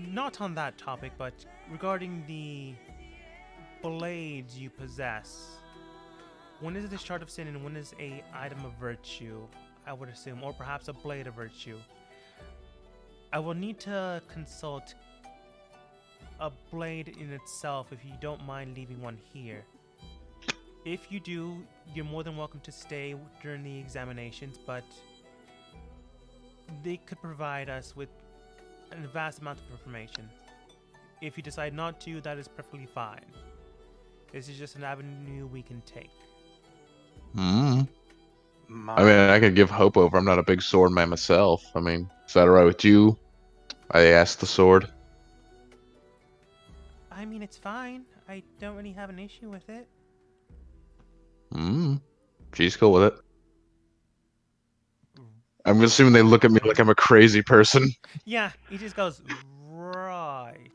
not on that topic, but regarding the blades you possess, one is the shard of sin and one is a item of virtue, I would assume, or perhaps a blade of virtue. I will need to consult a blade in itself if you don't mind leaving one here. If you do, you're more than welcome to stay during the examinations, but they could provide us with a vast amount of information. If you decide not to, that is perfectly fine. This is just an avenue we can take. I mean, I could give Hope over. I'm not a big sword man myself. I mean, is that alright with you? I asked the sword. I mean, it's fine. I don't really have an issue with it. She's cool with it. I'm assuming they look at me like I'm a crazy person. Yeah, he just goes, right.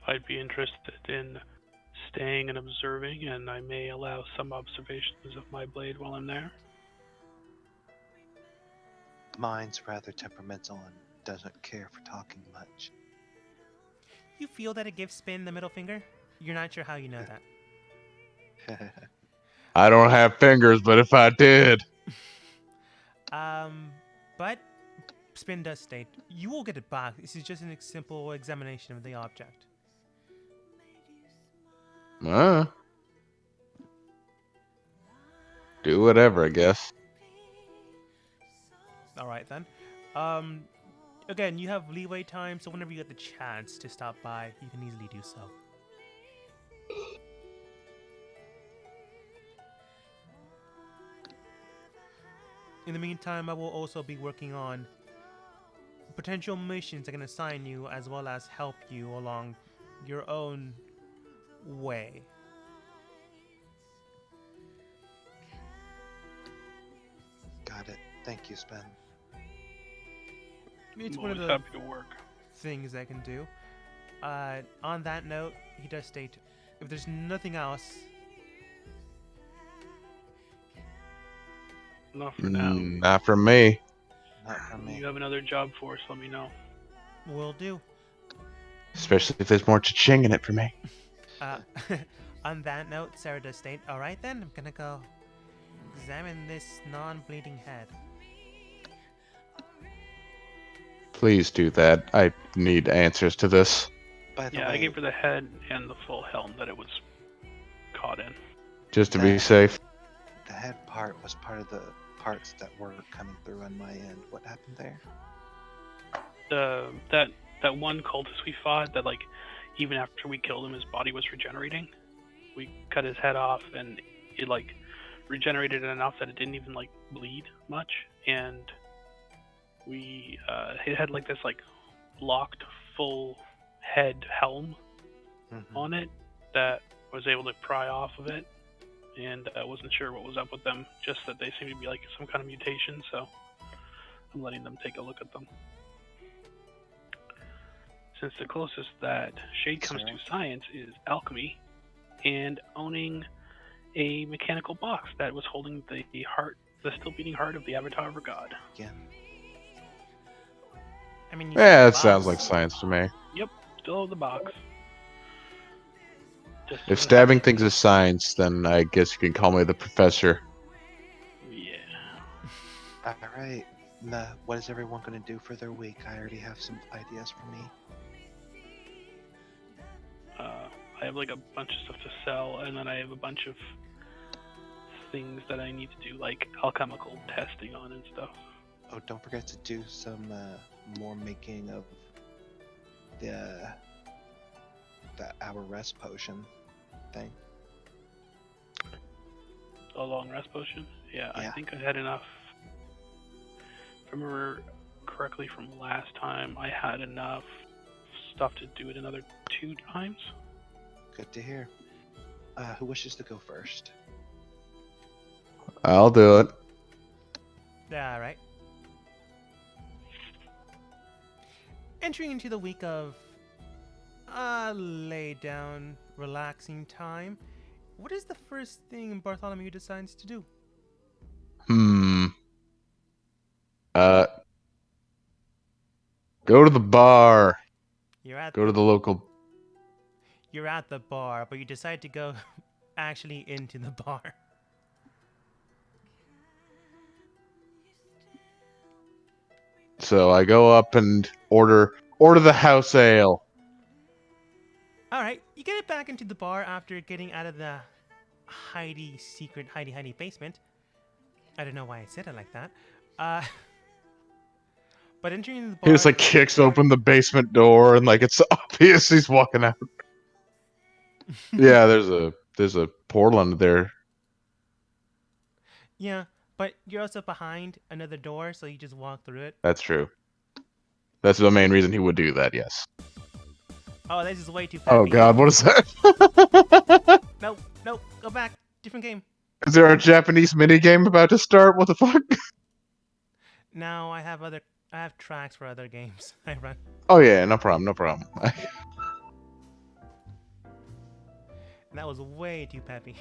I'd be interested in staying and observing, and I may allow some observations of my blade while I'm there. Mine's rather temperamental and doesn't care for talking much. You feel that it gives Spin the middle finger? You're not sure how you know that. I don't have fingers, but if I did. But Spin does state, you will get it back. This is just a simple examination of the object. Do whatever, I guess. Alright then. Again, you have leeway time, so whenever you get the chance to stop by, you can easily do so. In the meantime, I will also be working on potential missions I can assign you, as well as help you along your own way. Got it. Thank you, Spen. It's I'm one of always the happy to work. things I can do. On that note, he does state, if there's nothing else, Not for now. Not from me. Not from me. You have another job for us, let me know. will do. Especially if there's more cha-ching in it for me. On that note, Sarah does state, alright then, I'm gonna go examine this non-bleeding head. Please do that. I need answers to this. By the Yeah, way, I gave her the head and the full helm that it was caught in. Just to be safe. the head part was part of the parts that were coming through on my end. What happened there? That one cultist we fought, that like even after we killed him, his body was regenerating. we cut his head off, and it like regenerated enough that it didn't even like bleed much, and we it had like this like locked full head helm on it that was able to pry off of it, and I wasn't sure what was up with them, just that they seem to be like some kind of mutation, so I'm letting them take a look at them. Since the closest that Shade comes to science is alchemy, and owning a mechanical box that was holding the still beating heart of the Avatar of a god. Again. I mean, Yeah, that sounds like science to me. Yep, still the box. Just If doesn't stabbing have things is science, then I guess you can call me the professor. Yeah. Alright. What is everyone going to do for their week? I already have some ideas for me. I have like a bunch of stuff to sell, and then I have a bunch of things that I need to do, like alchemical testing on and stuff. Oh, don't forget to do some more making of the hour rest potion thing. A long rest potion? Yeah, I Yeah. think I had enough. If I remember correctly from last time, I had enough stuff to do it another 2 times. Good to hear. Who wishes to go first? I'll do it. All right. Entering into the week of lay down, relaxing time, what is the first thing Bartholomew decides to do? Go to the bar. You're at Go to the local. You're at the bar, but you decide to go actually into the bar. So I go up and order the house ale. All right, you get it back into the bar after getting out of the secret hidey basement. I don't know why I said it like that. But entering the bar, He just like kicks open the basement door and like it's obvious he's walking out. Yeah, there's a Portland there. Yeah, but you're also behind another door, so you just walk through it. That's true. That's the main reason he would do that. Yes. Oh, this is way too. Oh peppy. God, what is that? Nope, go back. Different game. Is there a Japanese mini game about to start? What the fuck? Now I have tracks for other games I run. Oh yeah, no problem, no problem. And that was way too peppy.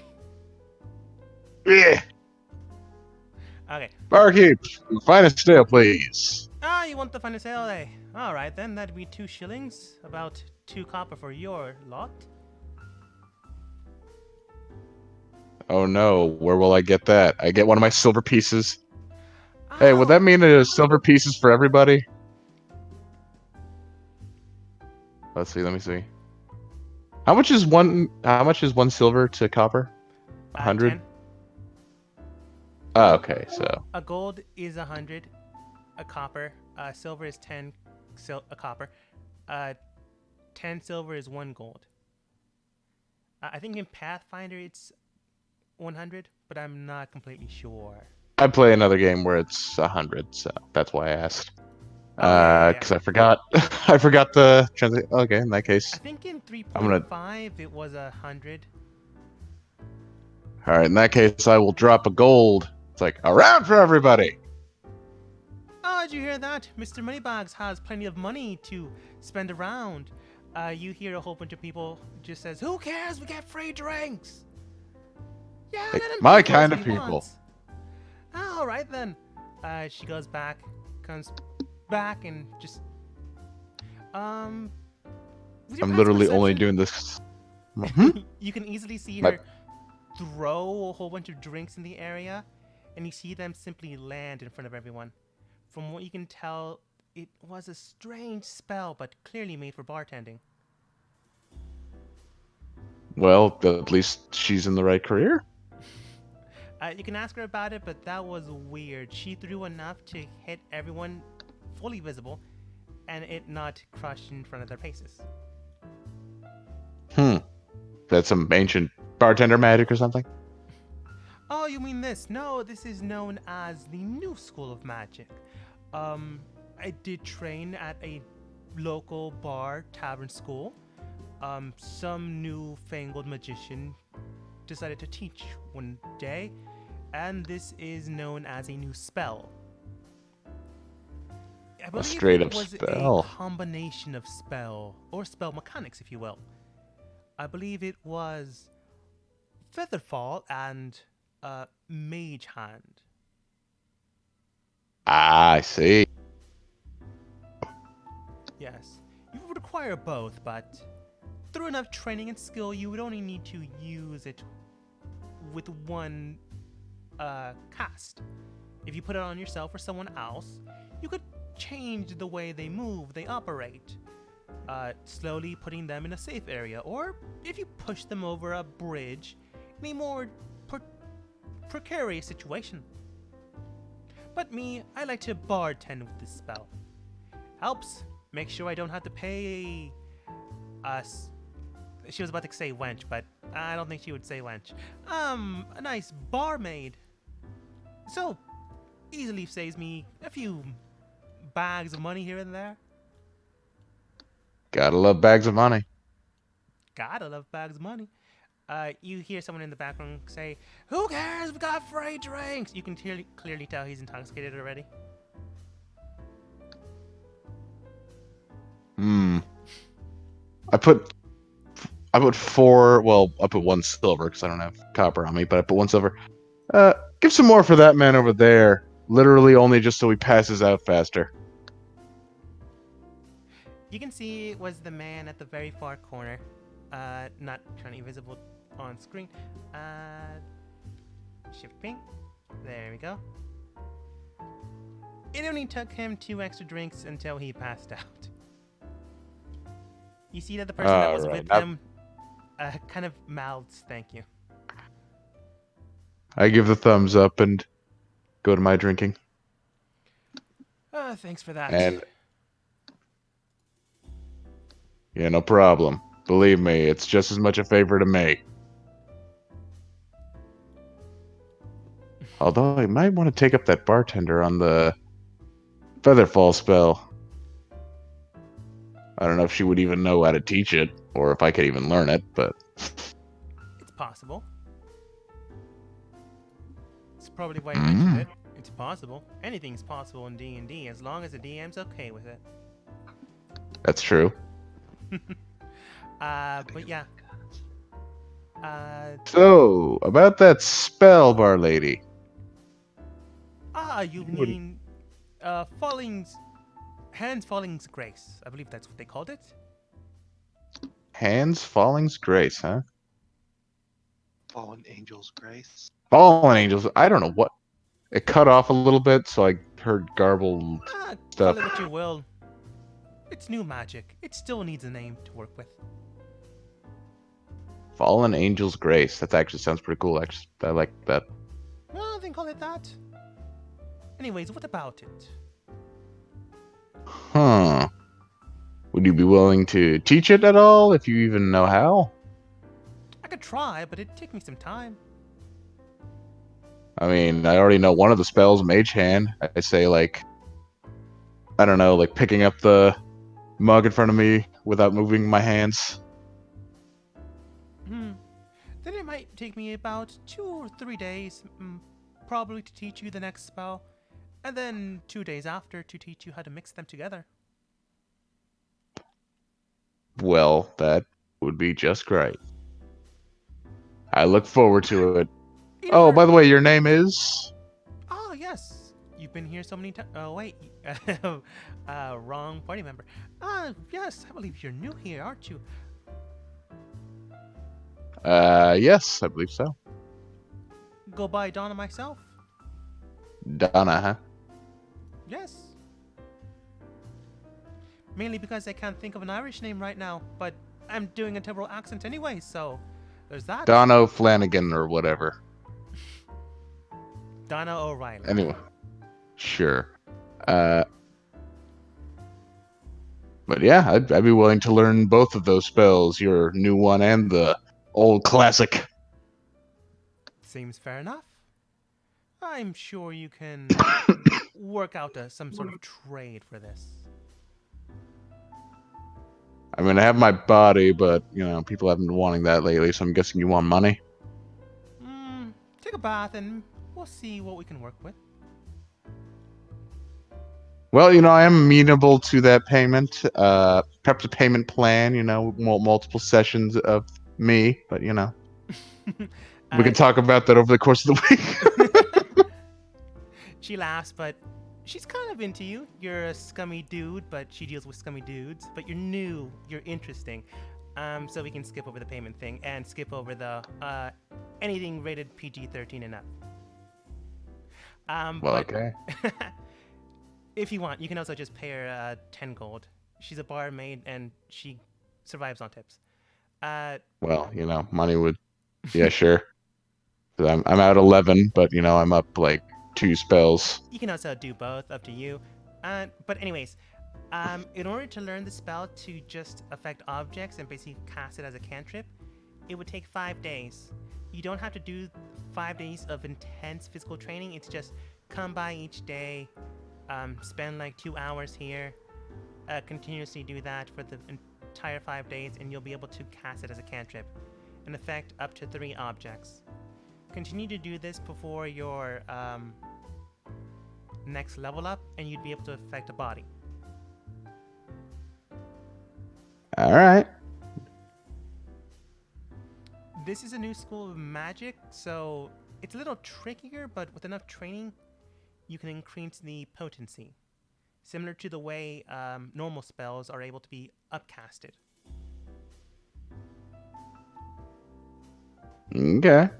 Yeah. Okay. Barkeep, finest ale, please. Ah, you want the finest ale, eh? All right, then that'd be 2 shillings, about 2 copper for your lot. Oh no, where will I get that? I get one of my silver pieces. Hey, would Oh, that mean there's silver pieces for everybody? Let's see, let me see. How much is one silver to copper? 100? 10. Oh, okay, so A gold is 100, a copper. Silver is 10, a copper. 10 silver is 1 gold. I think in Pathfinder it's 100, but I'm not completely sure. I play another game where it's 100, so that's why I asked. Oh, yeah. Because I forgot. I forgot the translate. Okay, in that case, I think in I'm gonna- 3.5 it was 100. all right. In that case, I will drop a gold. It's like around for everybody. Oh, did you hear that? Mr. Moneybags has plenty of money to spend around. You hear a whole bunch of people just says, "Who cares? We get free drinks." Yeah, Hey, let him my pay for us kind what of he people. wants. All right then. She comes back, and just with your I'm past literally only perception, doing this. You can easily see My- her throw a whole bunch of drinks in the area, and you see them simply land in front of everyone. From what you can tell, it was a strange spell, but clearly made for bartending. Well, at least she's in the right career. You can ask her about it, but that was weird. She threw enough to hit everyone fully visible, and it not crush in front of their faces. That's some ancient bartender magic or something? Oh, you mean this? No, this is known as the New School of Magic. I did train at a local bar tavern school. Some newfangled magician decided to teach one day, and this is known as a new spell. I believe straight it up was spell. a combination of spell or spell mechanics, if you will. I believe it was Featherfall and Mage Hand. Ah, I see. Yes, you would require both, but through enough training and skill, you would only need to use it with one cast. If you put it on yourself or someone else, you could change the way they move, they operate, slowly putting them in a safe area, or if you push them over a bridge in a more precarious situation. But me, I like to bartend with this spell. Helps make sure I don't have to pay us. She was about to say wench, but I don't think she would say wench. A nice barmaid. So, easily saves me a few bags of money here and there. Gotta love bags of money. Gotta love bags of money. You hear someone in the background say, "Who cares? We got free drinks." You can clearly tell he's intoxicated already. I put 4. Well, I put 1 silver because I don't have copper on me, but I put 1 silver. Give some more for that man over there. Literally only just so he passes out faster. You can see it was the man at the very far corner, not currently visible on screen. Shift ping. There we go. It only took him 2 extra drinks until he passed out. You see that the person that was Alright, with him kind of mouths thank you. I give the thumbs up and go to my drinking. Thanks for that. And yeah, no problem. Believe me, it's just as much a favor to me. Although I might want to take up that bartender on the Featherfall spell. I don't know if she would even know how to teach it, or if I could even learn it, but It's possible. It's probably why you mentioned it. It's possible. Anything's possible in D&D as long as the DM's okay with it. that's true. But yeah. So, about that spell, bar lady. You What- mean Hands Falling's Grace. I believe that's what they called it. Hands Falling's Grace, huh? Fallen Angel's Grace. Fallen Angels. I don't know what. It cut off a little bit, so I heard garbled Call stuff. it what you will. It's new magic. It still needs a name to work with. Fallen Angel's Grace. That actually sounds pretty cool. Actually, I like that. Well, then call it that. Anyways, what about it? Huh. Would you be willing to teach it at all, if you even know how? I could try, but it'd take me some time. I mean, I already know one of the spells, Mage Hand. I say, like, I don't know, like picking up the mug in front of me without moving my hands. Then it might take me about 2 or 3 days, probably to teach you the next spell, and then 2 days after to teach you how to mix them together. Well, that would be just great. I look forward to it. Oh, by the way, your name is? Oh, yes. You've been here so many times. Oh, wait. Wrong party member. Yes, I believe you're new here, aren't you? Yes, I believe so. Go by Donna myself? Donna, huh? Yes. Mainly because I can't think of an Irish name right now, but I'm doing a terrible accent anyway, so there's that. Donna O'Flanagan or whatever. Donna O'Reilly. Anyway, sure. But yeah, I'd be willing to learn both of those spells, your new one and the old classic. Seems fair enough. I'm sure you can work out some sort of trade for this. I mean, I have my body, but people haven't been wanting that lately, so I'm guessing you want money. Take a bath and we'll see what we can work with. Well, I am amenable to that payment. Perhaps a payment plan. Multiple sessions of me, but we can talk about that over the course of the week. She laughs, but she's kind of into you. You're a scummy dude, but she deals with scummy dudes. But you're new, you're interesting. So we can skip over the payment thing and skip over the anything rated PG-13 and up. Well, But okay. if you want, you can also just pay her 10 gold. She's a barmaid and she survives on tips. Well, money would. Yeah, sure. 'Cause I'm out 11, but I'm up like 2 spells. You can also do both, up to you. But anyways, in order to learn the spell to just affect objects and basically cast it as a cantrip, it would take 5 days. You don't have to do 5 days of intense physical training. It's just come by each day, spend like 2 hours here, continuously do that for the entire 5 days, and you'll be able to cast it as a cantrip and affect up to 3 objects. Continue to do this before your next level up, and you'd be able to affect a body. All right. This is a new school of magic, so it's a little trickier, but with enough training, you can increase the potency, similar to the way normal spells are able to be upcasted. Okay.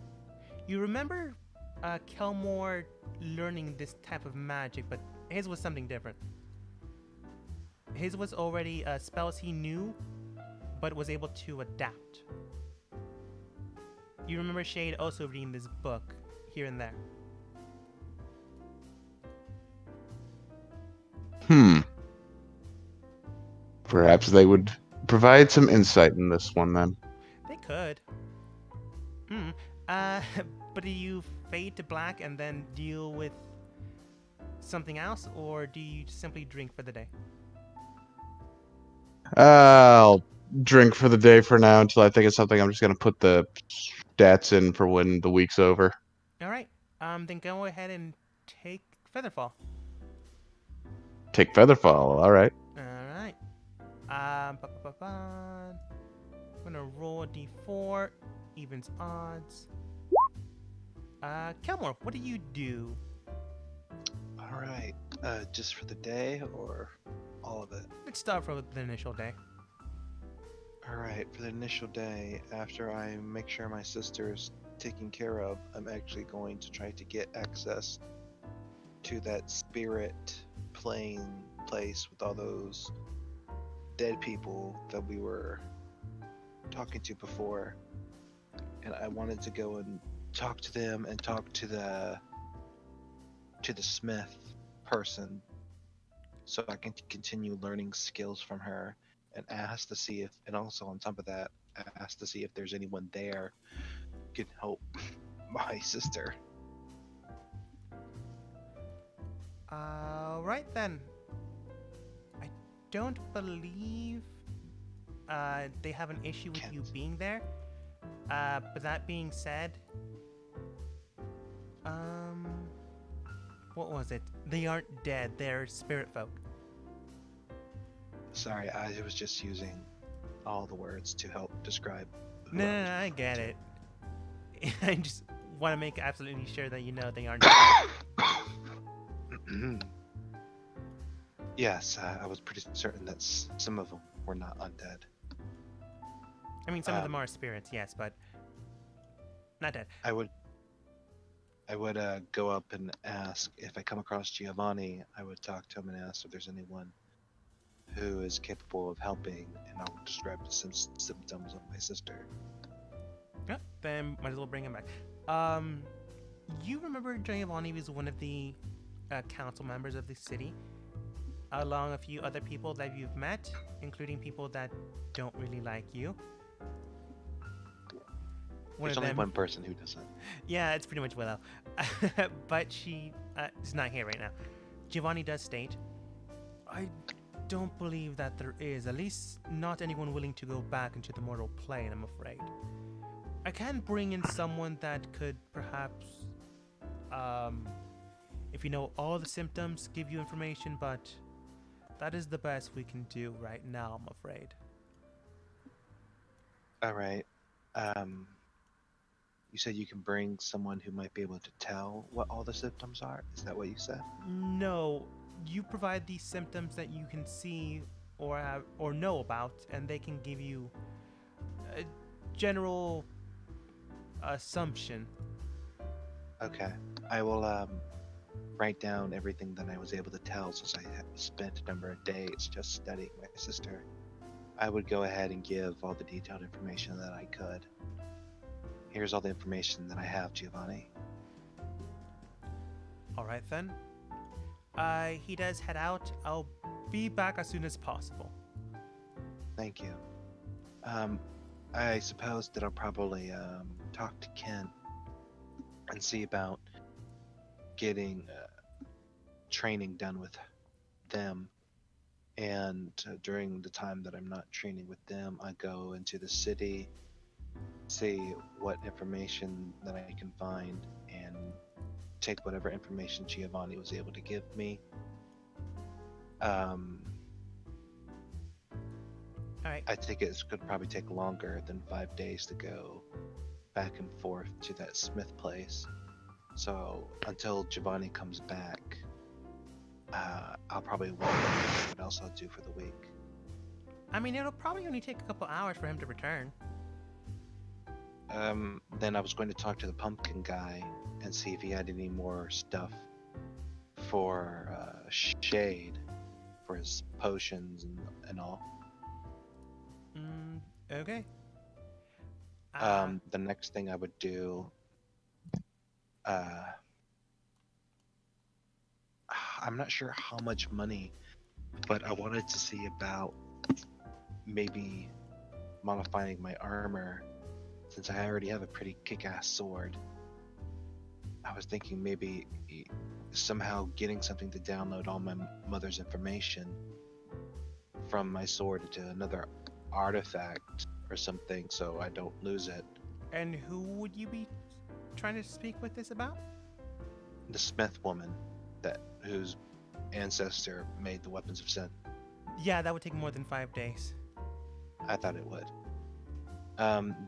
You remember Kelmore learning this type of magic, but his was something different. His was already spells he knew, but was able to adapt. You remember Shade also reading this book here and there. Perhaps they would provide some insight in this one then. They could. But do you fade to black and then deal with something else, or do you simply drink for the day? I'll drink for the day for now until I think of something. I'm just gonna put the stats in for when the week's over. All right. Then go ahead and take Featherfall. Take Featherfall. All right. All right. I'm gonna roll a d4, evens odds. Kelmore, what do you do? All right. Just for the day or all of it? Let's start for the initial day. All right. For the initial day, after I make sure my sister's taken care of, I'm actually going to try to get access to that spirit plane place with all those dead people that we were talking to before. And I wanted to go and talk to them and talk to the smith person so I can continue learning skills from her, and ask to see if, and also on top of that, ask to see if there's anyone there who can help my sister. All right then. I don't believe they have an issue with you being there. But that being said, what was it? They aren't dead. They're spirit folk. Sorry, I was just using all the words to help describe. who No, I was I get referring it. I just want to make absolutely sure that you know they aren't dead. to. Yes, I was pretty certain that some of them were not undead. I mean, some of them are spirits, yes, but not dead. I would go up and ask if I come across Giovanni. I would talk to him and ask if there's anyone who is capable of helping, and I'll describe the symptoms of my sister. Yeah, then might as well bring him back. You remember Giovanni was one of the council members of the city, along a few other people that you've met, including people that don't really like you. one There's of only them. one person who doesn't. Yeah, it's pretty much Willow. But she is not here right now. Giovanni does state, I don't believe that there is, at least not anyone willing to go back into the mortal plane, I'm afraid. I can bring in someone that could perhaps, if you know all the symptoms, give you information, but that is the best we can do right now, I'm afraid. All right. You said you can bring someone who might be able to tell what all the symptoms are. Is that what you said? No, you provide these symptoms that you can see or have, or know about, and they can give you a general assumption. Okay. I will write down everything that I was able to tell since I had spent a number of days just studying my sister. I would go ahead and give all the detailed information that I could. Here's all the information that I have, Giovanni. All right then. He does head out. I'll be back as soon as possible. Thank you. I suppose that I'll probably talk to Kent and see about getting training done with them. And during the time that I'm not training with them, I go into the city, see what information that I can find, and take whatever information Giovanni was able to give me. All right. I think it could probably take longer than 5 days to go back and forth to that Smith place. So until Giovanni comes back, I'll probably wait and see what else I'll do for the week. I mean, it'll probably only take a couple hours for him to return. Then I was going to talk to the pumpkin guy and see if he had any more stuff for Shade, for his potions and all. Okay. The next thing I would do, I'm not sure how much money, but I wanted to see about maybe modifying my armor, since I already have a pretty kick-ass sword. I was thinking maybe somehow getting something to download all my mother's information from my sword into another artifact or something, so I don't lose it. And who would you be trying to speak with this about? The Smith woman, whose ancestor made the weapons of sin. Yeah, that would take more than 5 days. I thought it would.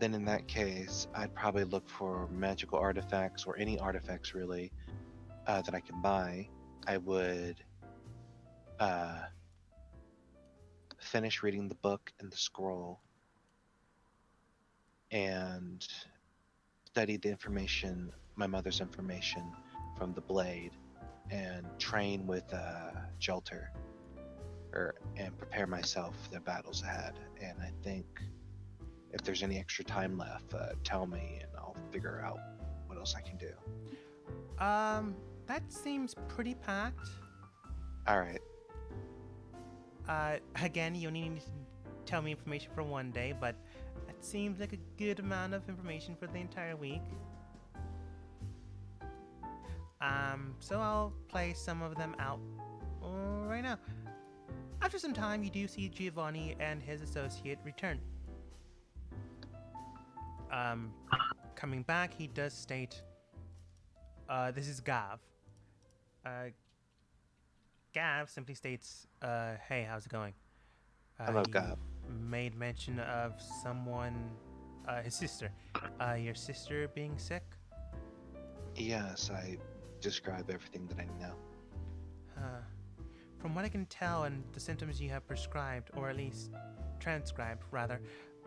Then in that case, I'd probably look for magical artifacts or any artifacts really that I can buy. I would finish reading the book and the scroll and study the information, my mother's information from the blade, and train with Jelter, and prepare myself for the battles ahead. And I think if there's any extra time left, tell me and I'll figure out what else I can do. That seems pretty packed. All right. Again, you only need to tell me information for one day, but that seems like a good amount of information for the entire week. So I'll play some of them out right now. After some time, you do see Giovanni and his associate return. Coming back, he does state, this is Gav. Gav simply states, hey, how's it going? Hello, he Gav. made mention of someone, his sister. Your sister being sick? Yes, I describe everything that I know. From what I can tell and the symptoms you have prescribed, or at least transcribed, rather,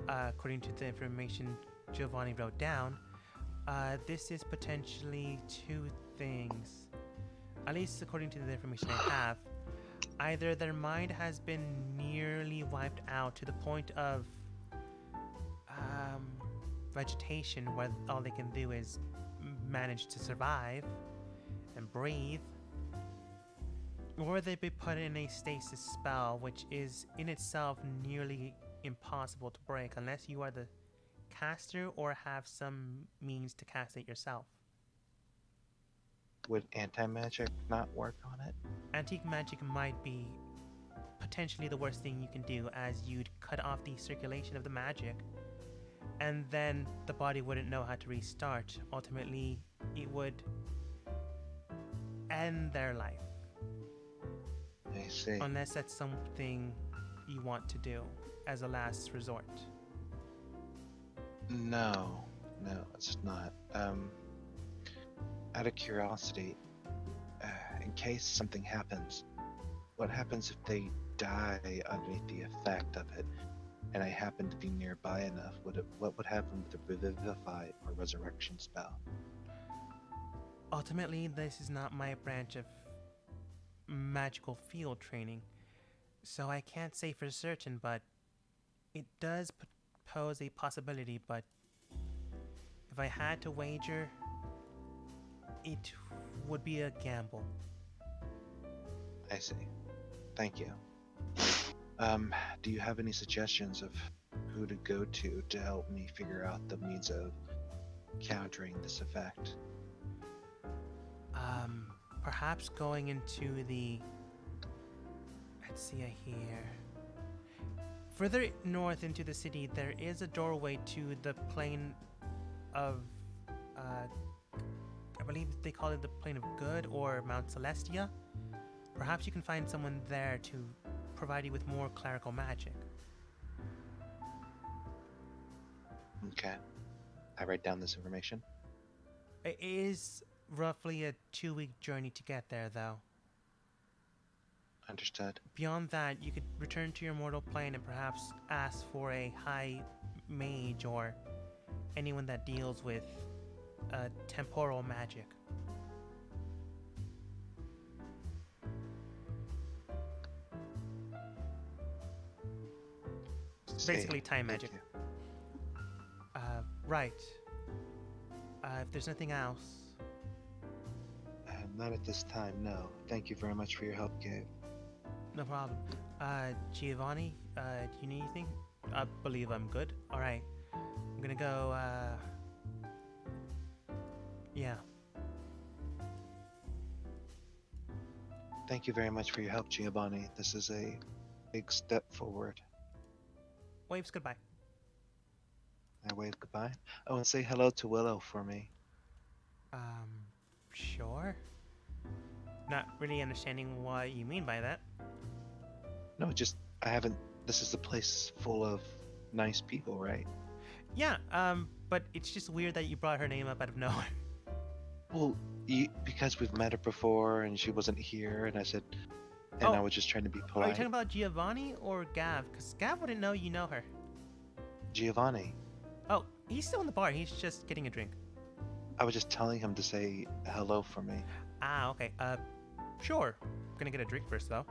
according to the information Giovanni wrote down, this is potentially two things. At least according to the information I have. Either their mind has been nearly wiped out to the point of vegetation, where all they can do is manage to survive and breathe, or they've been put in a stasis spell, which is in itself nearly impossible to break unless you are the caster or have some means to cast it yourself. Would anti-magic not work on it? Antique magic might be potentially the worst thing you can do, as you'd cut off the circulation of the magic, and then the body wouldn't know how to restart. Ultimately, it would end their life, I see. unless that's something you want to do as a last resort. No, it's not. Out of curiosity, in case something happens, what happens if they die underneath the effect of it, and I happen to be nearby enough? What would happen with the revivify or resurrection spell? Ultimately, this is not my branch of magical field training, so I can't say for certain, but it does pose a possibility. But if I had to wager, it would be a gamble. I see. Thank you. Do you have any suggestions of who to go to help me figure out the means of countering this effect? Perhaps going into the... Let's see here. Further north into the city, there is a doorway to the plane of... I believe they call it the Plane of Good or Mount Celestia. Perhaps you can find someone there to provide you with more clerical magic. Okay. I write down this information. It is roughly a 2-week journey to get there, though. Understood. Beyond that, you could return to your mortal plane and perhaps ask for a high mage or anyone that deals with temporal magic. Basically time Thank magic. you. Right. If there's nothing else, Not at this time, no. Thank you very much for your help, Gabe. no problem. Giovanni, do you need anything? I believe I'm good. Alright. I'm gonna go, yeah. Thank you very much for your help, Giovanni. This is a big step forward. Waves goodbye. I wave goodbye. Oh, and say hello to Willow for me. Sure. Not really understanding what you mean by that. No, just, I haven't, this is a place full of nice people, right? Yeah, but it's just weird that you brought her name up out of nowhere. Well, because we've met her before and she wasn't here, and I said, and I was just trying to be Are you polite. talking about Giovanni or Gav? Because Gav wouldn't know you know her. Giovanni. Oh, he's still in the bar. He's just getting a drink. I was just telling him to say hello for me. Ah, okay. Sure. Gonna get a drink first, though.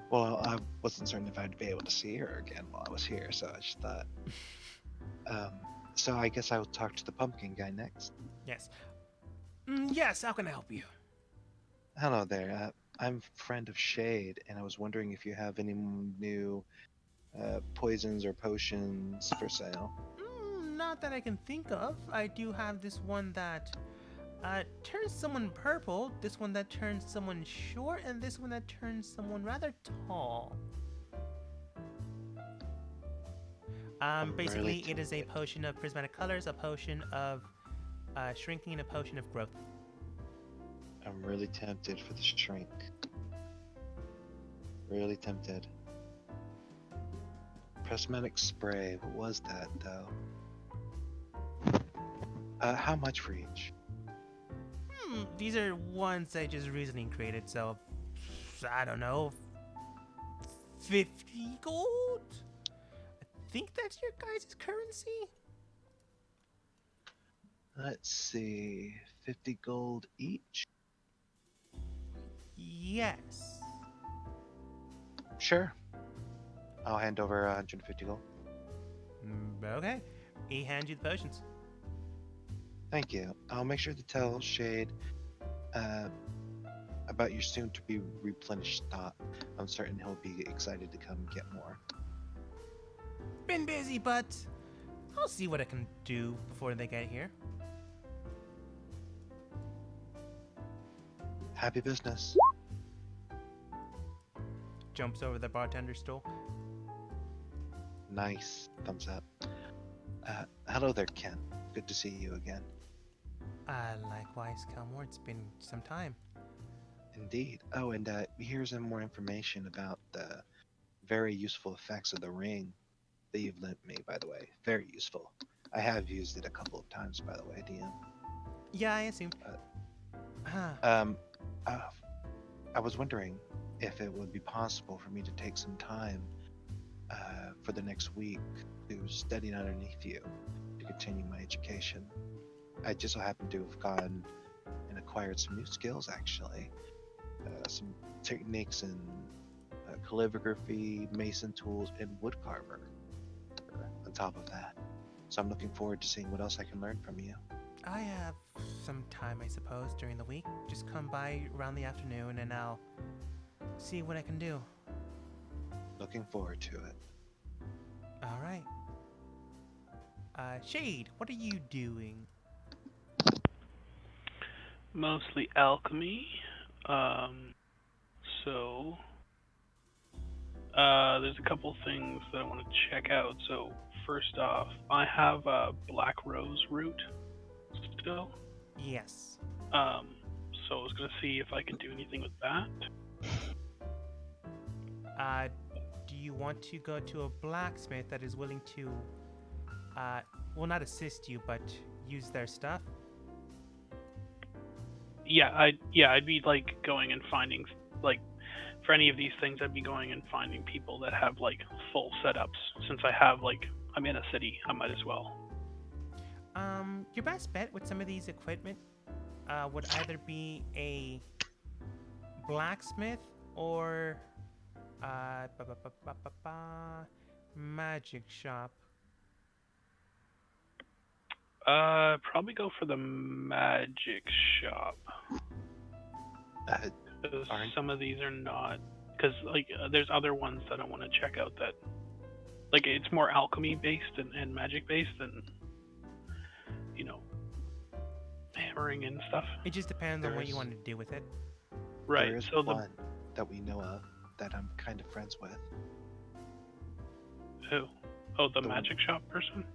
Well, I wasn't certain if I'd be able to see her again while I was here, so I just thought. So I guess I will talk to the pumpkin guy next. Yes. Yes, how can I help you? Hello there. I'm a friend of Shade, and I was wondering if you have any new poisons or potions for sale. Not that I can think of. I do have this one that turns someone purple, this one that turns someone short, and this one that turns someone rather tall. Basically, really it is a potion of prismatic colors, a potion of shrinking, and a potion of growth. I'm really tempted for the shrink. Really tempted. Prismatic spray. What was that, though? How much for each? These are ones I just recently created, so I don't know. 50 gold? I think that's your guys' currency? Let's see. 50 gold each? Yes. Sure. I'll hand over 150 gold. Okay. He hands you the potions. Thank you. I'll make sure to tell Shade about your soon-to-be replenished stock. I'm certain he'll be excited to come get more. Been busy, but I'll see what I can do before they get here. Happy business. Jumps over the bartender's stool. Nice. Thumbs up. Hello there, Ken. Good to see you again. Likewise, Kelmore. It's been some time. Indeed. Oh, and here's some more information about the very useful effects of the ring that you've lent me, by the way. Very useful. I have used it a couple of times, by the way, DM. Yeah, I assume. I was wondering if it would be possible for me to take some time for the next week to study underneath you to continue my education. I just so happen to have gone and acquired some new skills, actually. Some techniques in calligraphy, mason tools, and wood carver on top of that. So I'm looking forward to seeing what else I can learn from you. I have some time, I suppose, during the week. Just come by around the afternoon and I'll see what I can do. Looking forward to it. All right. Shade, what are you doing? Mostly alchemy. There's a couple things that I want to check out. So first off, I have a black rose root still. Yes. So I was gonna see if I can do anything with that. Do you want to go to a blacksmith that is willing to, well, not assist you, but use their stuff? Yeah, I'd be like going and finding, like, for any of these things, I'd be going and finding people that have like full setups. Since I have I'm in a city, I might as well. Your best bet with some of these equipment would either be a blacksmith or magic shop. Probably go for the magic shop. 'Cause some of these are not, because there's other ones that I want to check out that, it's more alchemy based and magic based than, hammering and stuff. It just depends on what you want to do with it. Right. There is So one that we know of that I'm kind of friends with. who? Oh, the The- magic shop person.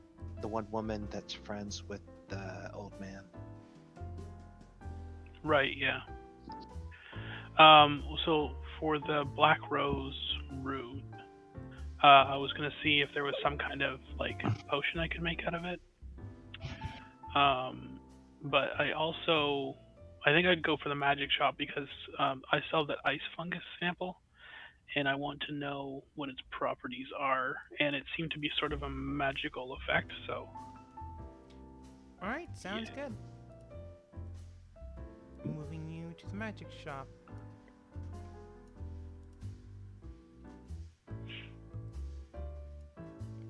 The one woman that's friends with the old man. Right, yeah. So for the black rose root, I was gonna see if there was some kind of potion I could make out of it. But I think I'd go for the magic shop because I sell that ice fungus sample, and I want to know what its properties are, and it seemed to be sort of a magical effect. So. All right, sounds good. Moving you to the magic shop.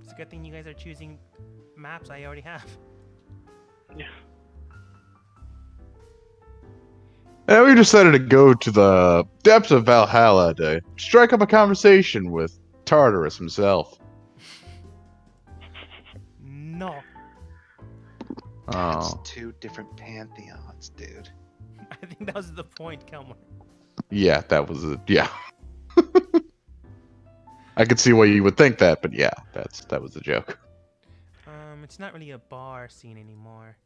It's a good thing you guys are choosing maps I already have. Yeah. And we decided to go to the depths of Valhalla to strike up a conversation with Tartarus himself. No. That's Oh, two different pantheons, dude. I think that was the point, Kelmore. yeah, that was it. Yeah. I could see why you would think that, but yeah, that was the joke. It's not really a bar scene anymore.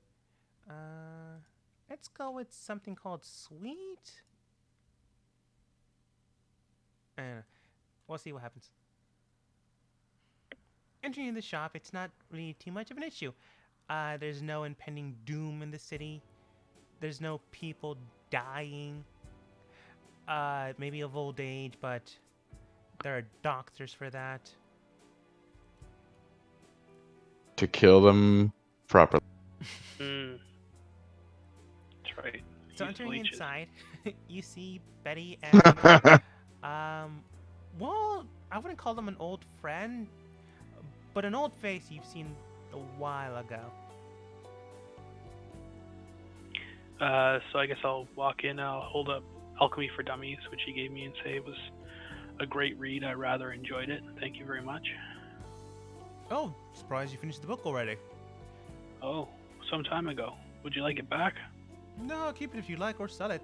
Let's go with something called Sweet. I don't know. We'll see what happens. Entering the shop, it's not really too much of an issue. There's no impending doom in the city. There's no people dying. Maybe of old age, but there are doctors for that. To kill them properly. That's right. So Use entering leeches. inside, you see Betty and well, I wouldn't call them an old friend, but an old face you've seen a while ago. So I guess I'll walk in. I'll hold up Alchemy for Dummies, which he gave me, and say it was a great read. I rather enjoyed it. Thank you very much. Oh, surprised you finished the book already. Oh, some time ago. Would you like it back? No, keep it if you like or sell it.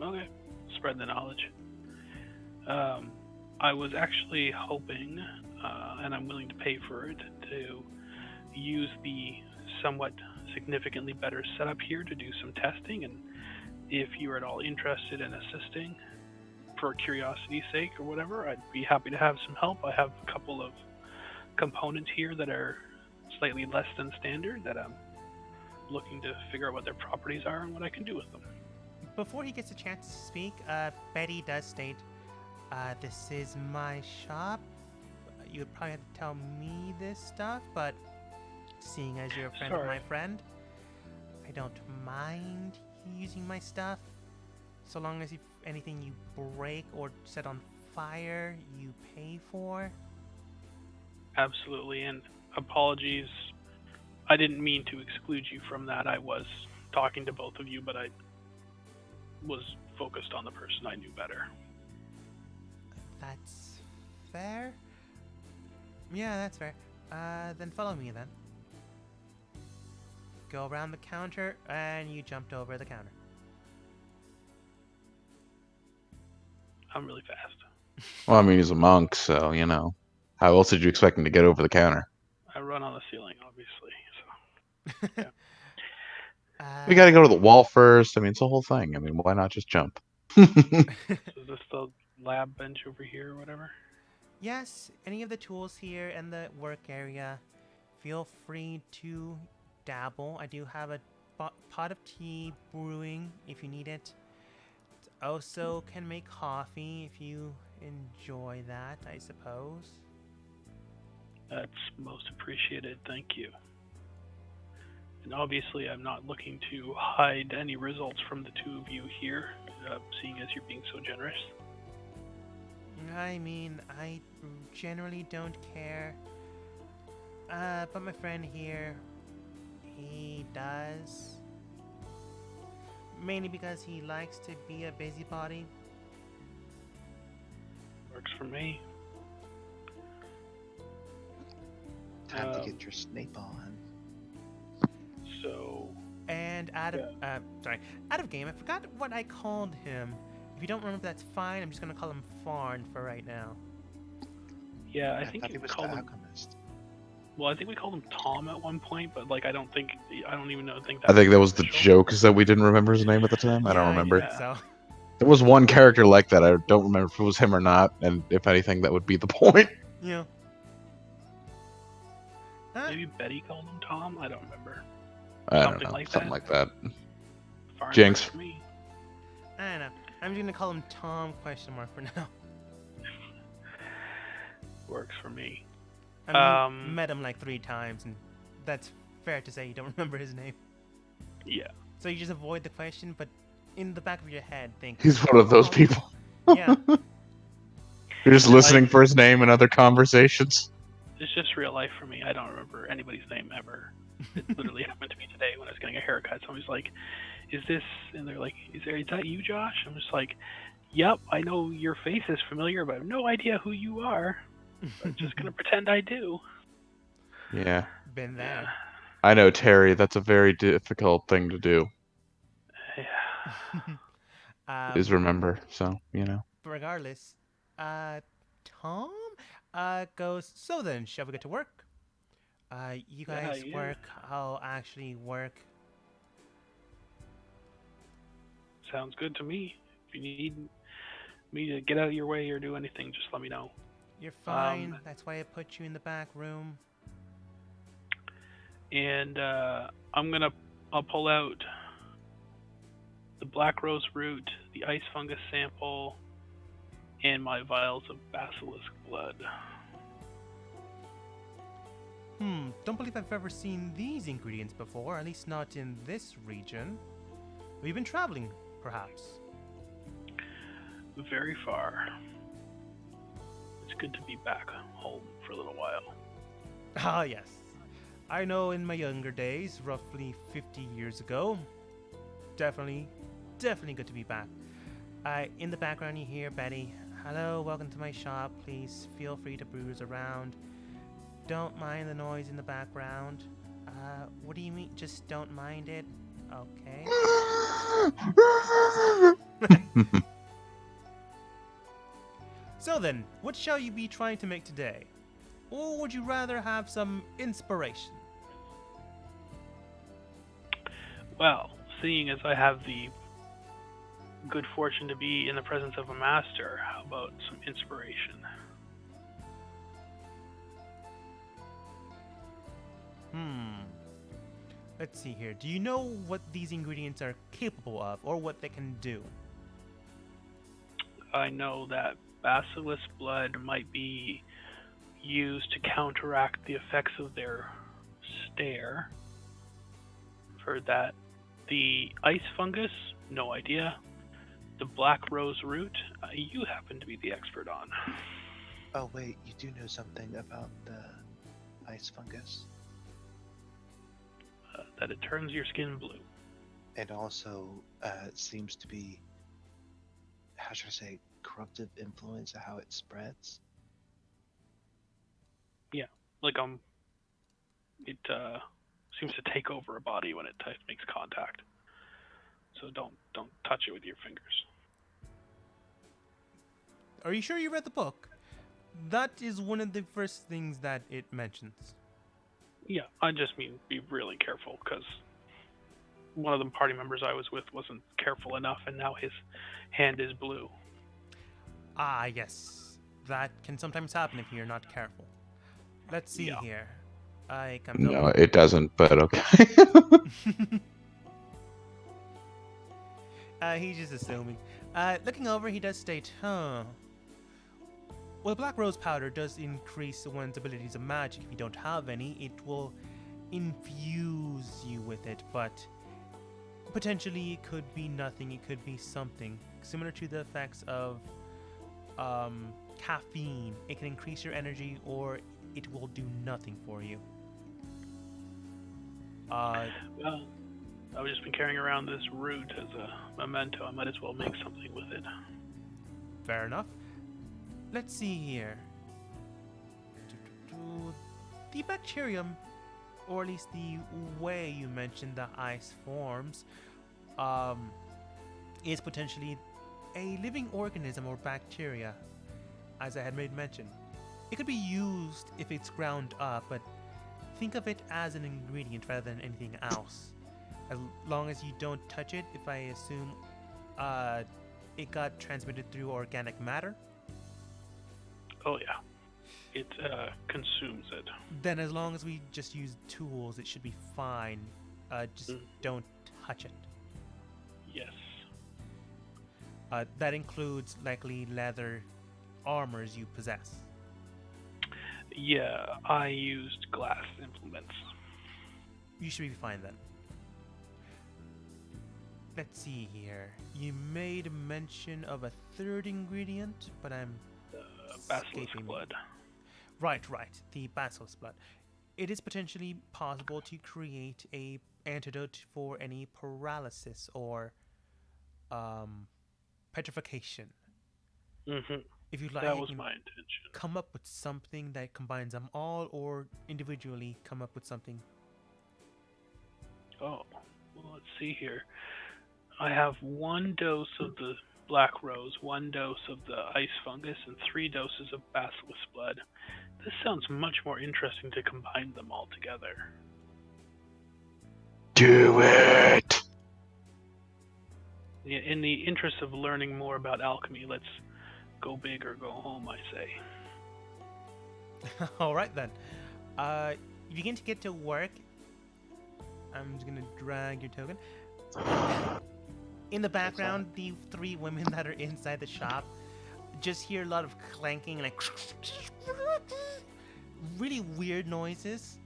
Okay. Spread the knowledge. I was actually hoping, and I'm willing to pay for it, to use the somewhat significantly better setup here to do some testing, and if you're at all interested in assisting for curiosity's sake or whatever, I'd be happy to have some help. I have a couple of components here that are slightly less than standard that I'm looking to figure out what their properties are and what I can do with them. Before he gets a chance to speak, Betty does state, this is my shop. You would probably have to tell me this stuff, but seeing as you're a friend of my Sorry. friend, I don't mind using my stuff. So long as if anything you break or set on fire, you pay for. Absolutely, and apologies. I didn't mean to exclude you from that. I was talking to both of you, but I was focused on the person I knew better. That's fair. Yeah, that's fair. Then follow me then. Go around the counter, and you jumped over the counter. I'm really fast. Well, I mean, he's a monk, so, you know. How else did you expect him to get over the counter? I run on the ceiling, obviously. So yeah. We gotta go to the wall first. I mean, it's a whole thing. I mean, why not just jump? So is this the lab bench over here or whatever? Yes, any of the tools here in the work area, feel free to dabble. I do have a pot of tea brewing if you need it. Also can make coffee if you enjoy that, I suppose. That's most appreciated. Thank you. And obviously, I'm not looking to hide any results from the two of you here, seeing as you're being so generous. I mean, I generally don't care. But my friend here, he does. Mainly because he likes to be a busybody. Works for me. Time to Um, get your Snape on. So, And out of game, I forgot what I called him. If you don't remember, that's fine. I'm just gonna call him Farn for right now. yeah, I think thought you he was called the him. alchemist. Well, I think we called him Tom at one point, but like I don't even think I think that was was the official. joke, is that we didn't remember his name at the time. I don't Yeah, remember. think so. There was one character like that. I don't remember if it was him or not, and if anything, that would be the point. Yeah. Maybe Betty called him Tom. I don't remember. I don't Something know. like Something that. like that. Farn Jinx. works for me. I don't know. I'm just gonna call him Tom ? For now. Works for me. I mean, met him like 3 times, and that's fair to say you don't remember his name. Yeah. So you just avoid the question, but in the back of your head, think. He's one of those "Oh, people. Yeah. You're just listening for his name in other conversations. It's just real life for me. I don't remember anybody's name ever. It literally happened to me today when I was getting a haircut. Somebody's like, "Is this?" And they're like, "Is that you, Josh?" I'm just like, "Yep, I know your face is familiar, but I have no idea who you are. I'm just gonna pretend I do." Yeah. Been there. Yeah. I know, Terry. That's a very difficult thing to do, is remember. So, you know. Regardless, Tom goes, so then, shall we get to work? You guys Yeah. work, I'll actually work. Sounds good to me. If you need me to get out of your way or do anything, just let me know. You're fine, that's why I put you in the back room. And I'll pull out the black rose root, the ice fungus sample, and my vials of basilisk blood. Don't believe I've ever seen these ingredients before, at least not in this region. Have you been traveling, perhaps? Very far. It's good to be back home for a little while. Ah, yes. I know in my younger days, roughly 50 years ago. Definitely good to be back. In the background you hear Betty. Hello, welcome to my shop. Please feel free to bruise around. don't mind the noise in the background. What do you mean? Just don't mind it? Okay. So then, what shall you be trying to make today? Or would you rather have some inspiration? Well, seeing as I have the good fortune to be in the presence of a master, how about some inspiration? Let's see here. Do you know what these ingredients are capable of, or what they can do? I know that basilisk blood might be used to counteract the effects of their stare. For that, the ice fungus, no idea. The black rose root, you happen to be the expert on. Oh wait, you do know something about the ice fungus, That it turns your skin blue. and also seems to be, how should I say, corruptive influence of how it spreads. Like it seems to take over a body when it makes contact. So don't touch it with your fingers. Are you sure you read the book? That is one of the first things that it mentions. Yeah, I just mean be really careful, because one of the party members I was with wasn't careful enough, and now his hand is blue. Ah, yes. That can sometimes happen if you're not careful. Let's see Yeah. here. I comes No, over. it doesn't, but okay. He's just assuming. Looking over, he does state, Well, black rose powder does increase one's abilities of magic. If you don't have any, it will infuse you with it, but potentially it could be nothing, it could be something. Similar to the effects of caffeine. It can increase your energy, or it will do nothing for you. Well, I've just been carrying around this root as a memento. I might as well make something with it. Fair enough. Let's see here. The bacterium, or at least the way you mentioned the ice forms, is potentially a living organism or bacteria, as I had made mention. It could be used if it's ground up, but think of it as an ingredient rather than anything else. As long as you don't touch it, if I assume it got transmitted through organic matter, Oh yeah, it consumes it. then as long as we just use tools, it should be fine. Just don't touch it. Yes. That includes likely leather armors you possess. Yeah, I used glass implements. You should be fine then. Let's see here. You made mention of a third ingredient, but I'm Basilisk escaping me. blood. Right. The basilisk blood. It is potentially possible to create a antidote for any paralysis or petrification. Mm-hmm. If you'd like, That you was can my intention. come up with something that combines them all, or individually come up with something. Oh, well, let's see here. I have 1 dose of the black rose, 1 dose of the ice fungus, and 3 doses of basilisk blood. This sounds much more interesting to combine them all together. Do it. In the interest of learning more about alchemy, let's go big or go home, I say. All right then. You begin to get to work. I'm just gonna drag your token. In the background, the 3 women that are inside the shop just hear a lot of clanking and like really weird noises.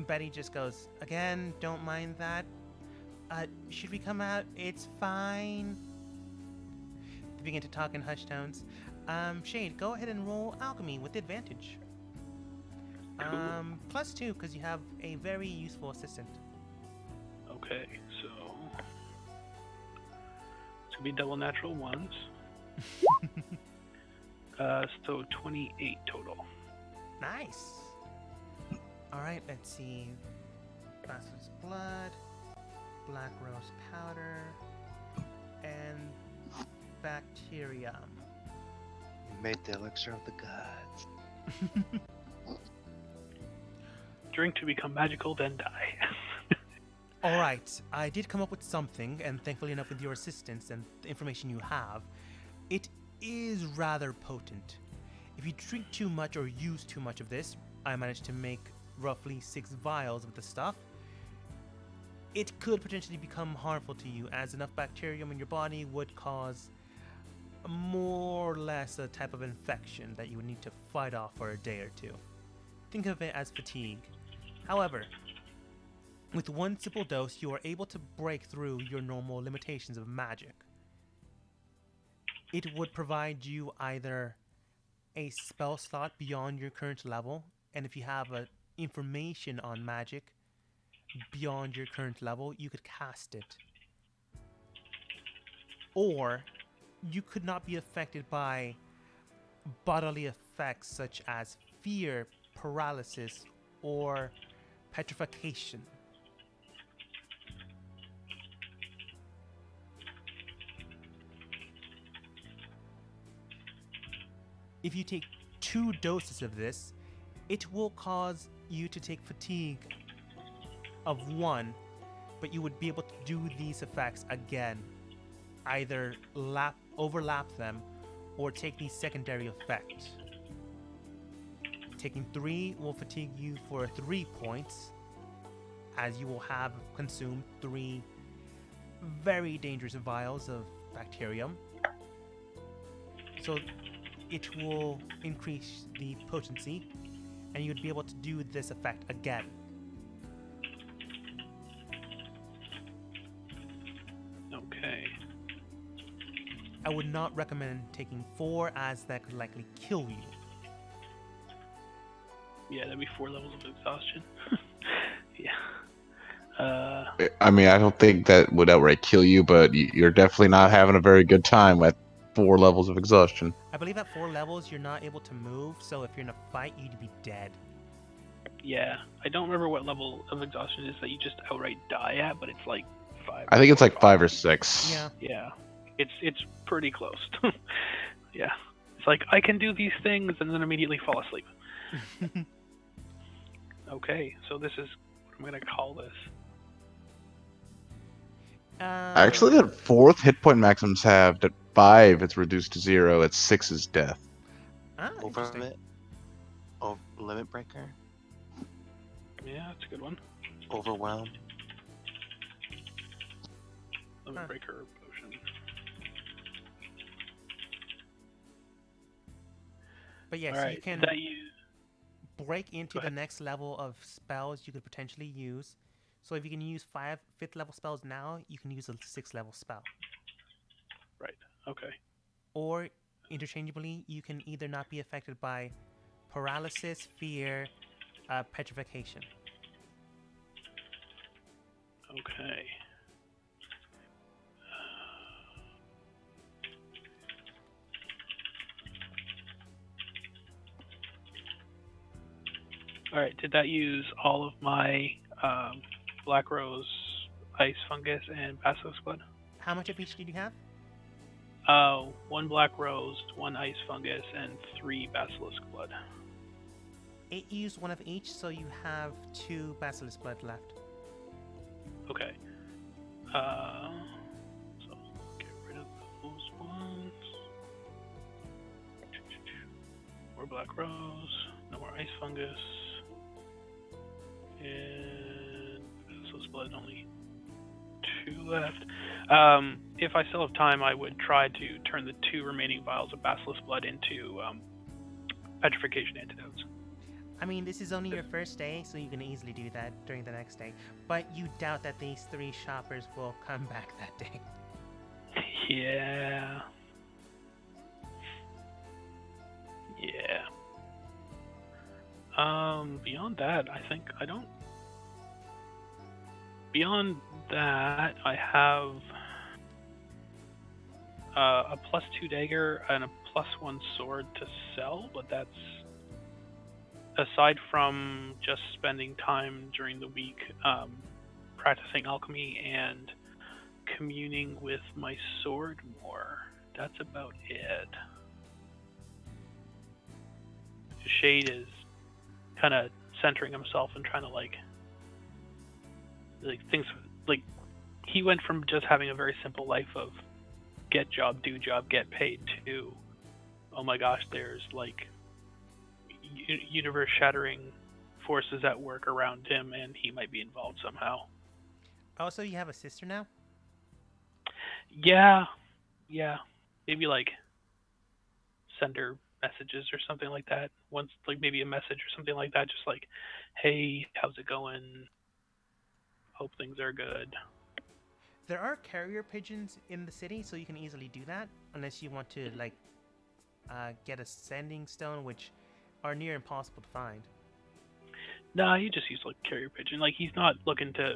Betty just goes, again, don't mind that. Should we come out? It's fine. They begin to talk in hushed tones. Shade, go ahead and roll alchemy with advantage. Cool. +2, because you have a very useful assistant. Okay, so it's gonna be double natural ones. So 28 total. Nice. All right, let's see. Basilisk blood, black rose powder, and bacterium. You made the elixir of the gods. Drink to become magical, then die. All right, I did come up with something, and thankfully enough, with your assistance and the information you have, it is rather potent. If you drink too much or use too much of this, I managed to make roughly 6 vials of the stuff. It could potentially become harmful to you, as enough bacterium in your body would cause more or less a type of infection that you would need to fight off for a day or two. Think of it as fatigue. However, with one simple dose, you are able to break through your normal limitations of magic. It would provide you either a spell slot beyond your current level, and if you have information on magic beyond your current level, you could cast it. Or you could not be affected by bodily effects such as fear, paralysis, or petrification. If you take 2 doses of this, it will cause you to take fatigue of 1, but you would be able to do these effects again. Either overlap them or take these secondary effects. Taking 3 will fatigue you for 3 points, as you will have consumed 3 very dangerous vials of bacterium. So it will increase the potency, and you'd be able to do this effect again. Okay. I would not recommend taking 4, as that could likely kill you. Yeah, that'd be 4 levels of exhaustion. Yeah. I mean, I don't think that would outright kill you, but you're definitely not having a very good time at 4 levels of exhaustion. I believe at 4 levels, you're not able to move, so if you're in a fight, you'd be dead. Yeah, I don't remember what level of exhaustion it is that you just outright die at, but it's like 5. I think it's like 5. 5 or 6. Yeah. Yeah, it's pretty close. Yeah, it's like I can do these things and then immediately fall asleep. Okay, so this is what am I gonna call this? Actually, at 4th, hit point maximums have. At 5, it's reduced to 0. At 6 is death. Interesting. Limit breaker. Yeah, that's a good one. Overwhelm. Limit breaker potion. But yes, All right, you can that you break into Go the ahead. next level of spells you could potentially use. So if you can use 5th level spells now, you can use a 6th level spell. right? Okay. Or interchangeably, you can either not be affected by paralysis, fear, petrification. Okay. All right. Did that use all of my black rose, ice fungus, and basilisk blood? How much of each did you have? 1 black rose, 1 ice fungus, and 3 basilisk blood. It used 1 of each, so you have 2 basilisk blood left. Okay. So get rid of those ones. More black rose, no more ice fungus, and basilisk blood, only 2 left. If I still have time, I would try to turn the 2 remaining vials of basilisk blood into petrification antidotes. I mean, this is only your first day, so you can easily do that during the next day. But you doubt that these 3 shoppers will come back that day. Yeah. Yeah. Beyond that, I think I don't. Beyond that, I have a +2 dagger and a +1 sword to sell, but that's aside from just spending time during the week practicing alchemy and communing with my sword more, that's about it. Shade is kind of centering himself and trying to like things like he went from just having a very simple life of get job, do job, get paid to, oh my gosh, there's like universe shattering forces at work around him and he might be involved somehow. Also, you have a sister now? Yeah. Maybe like send her messages or something like that. Once, like maybe a message or something like that. Just like, hey, how's it going? Hope things are good. There are carrier pigeons in the city, so you can easily do that, unless you want to like get a sending stone, which are near impossible to find. Nah, he just used like carrier pigeon. Like he's not looking to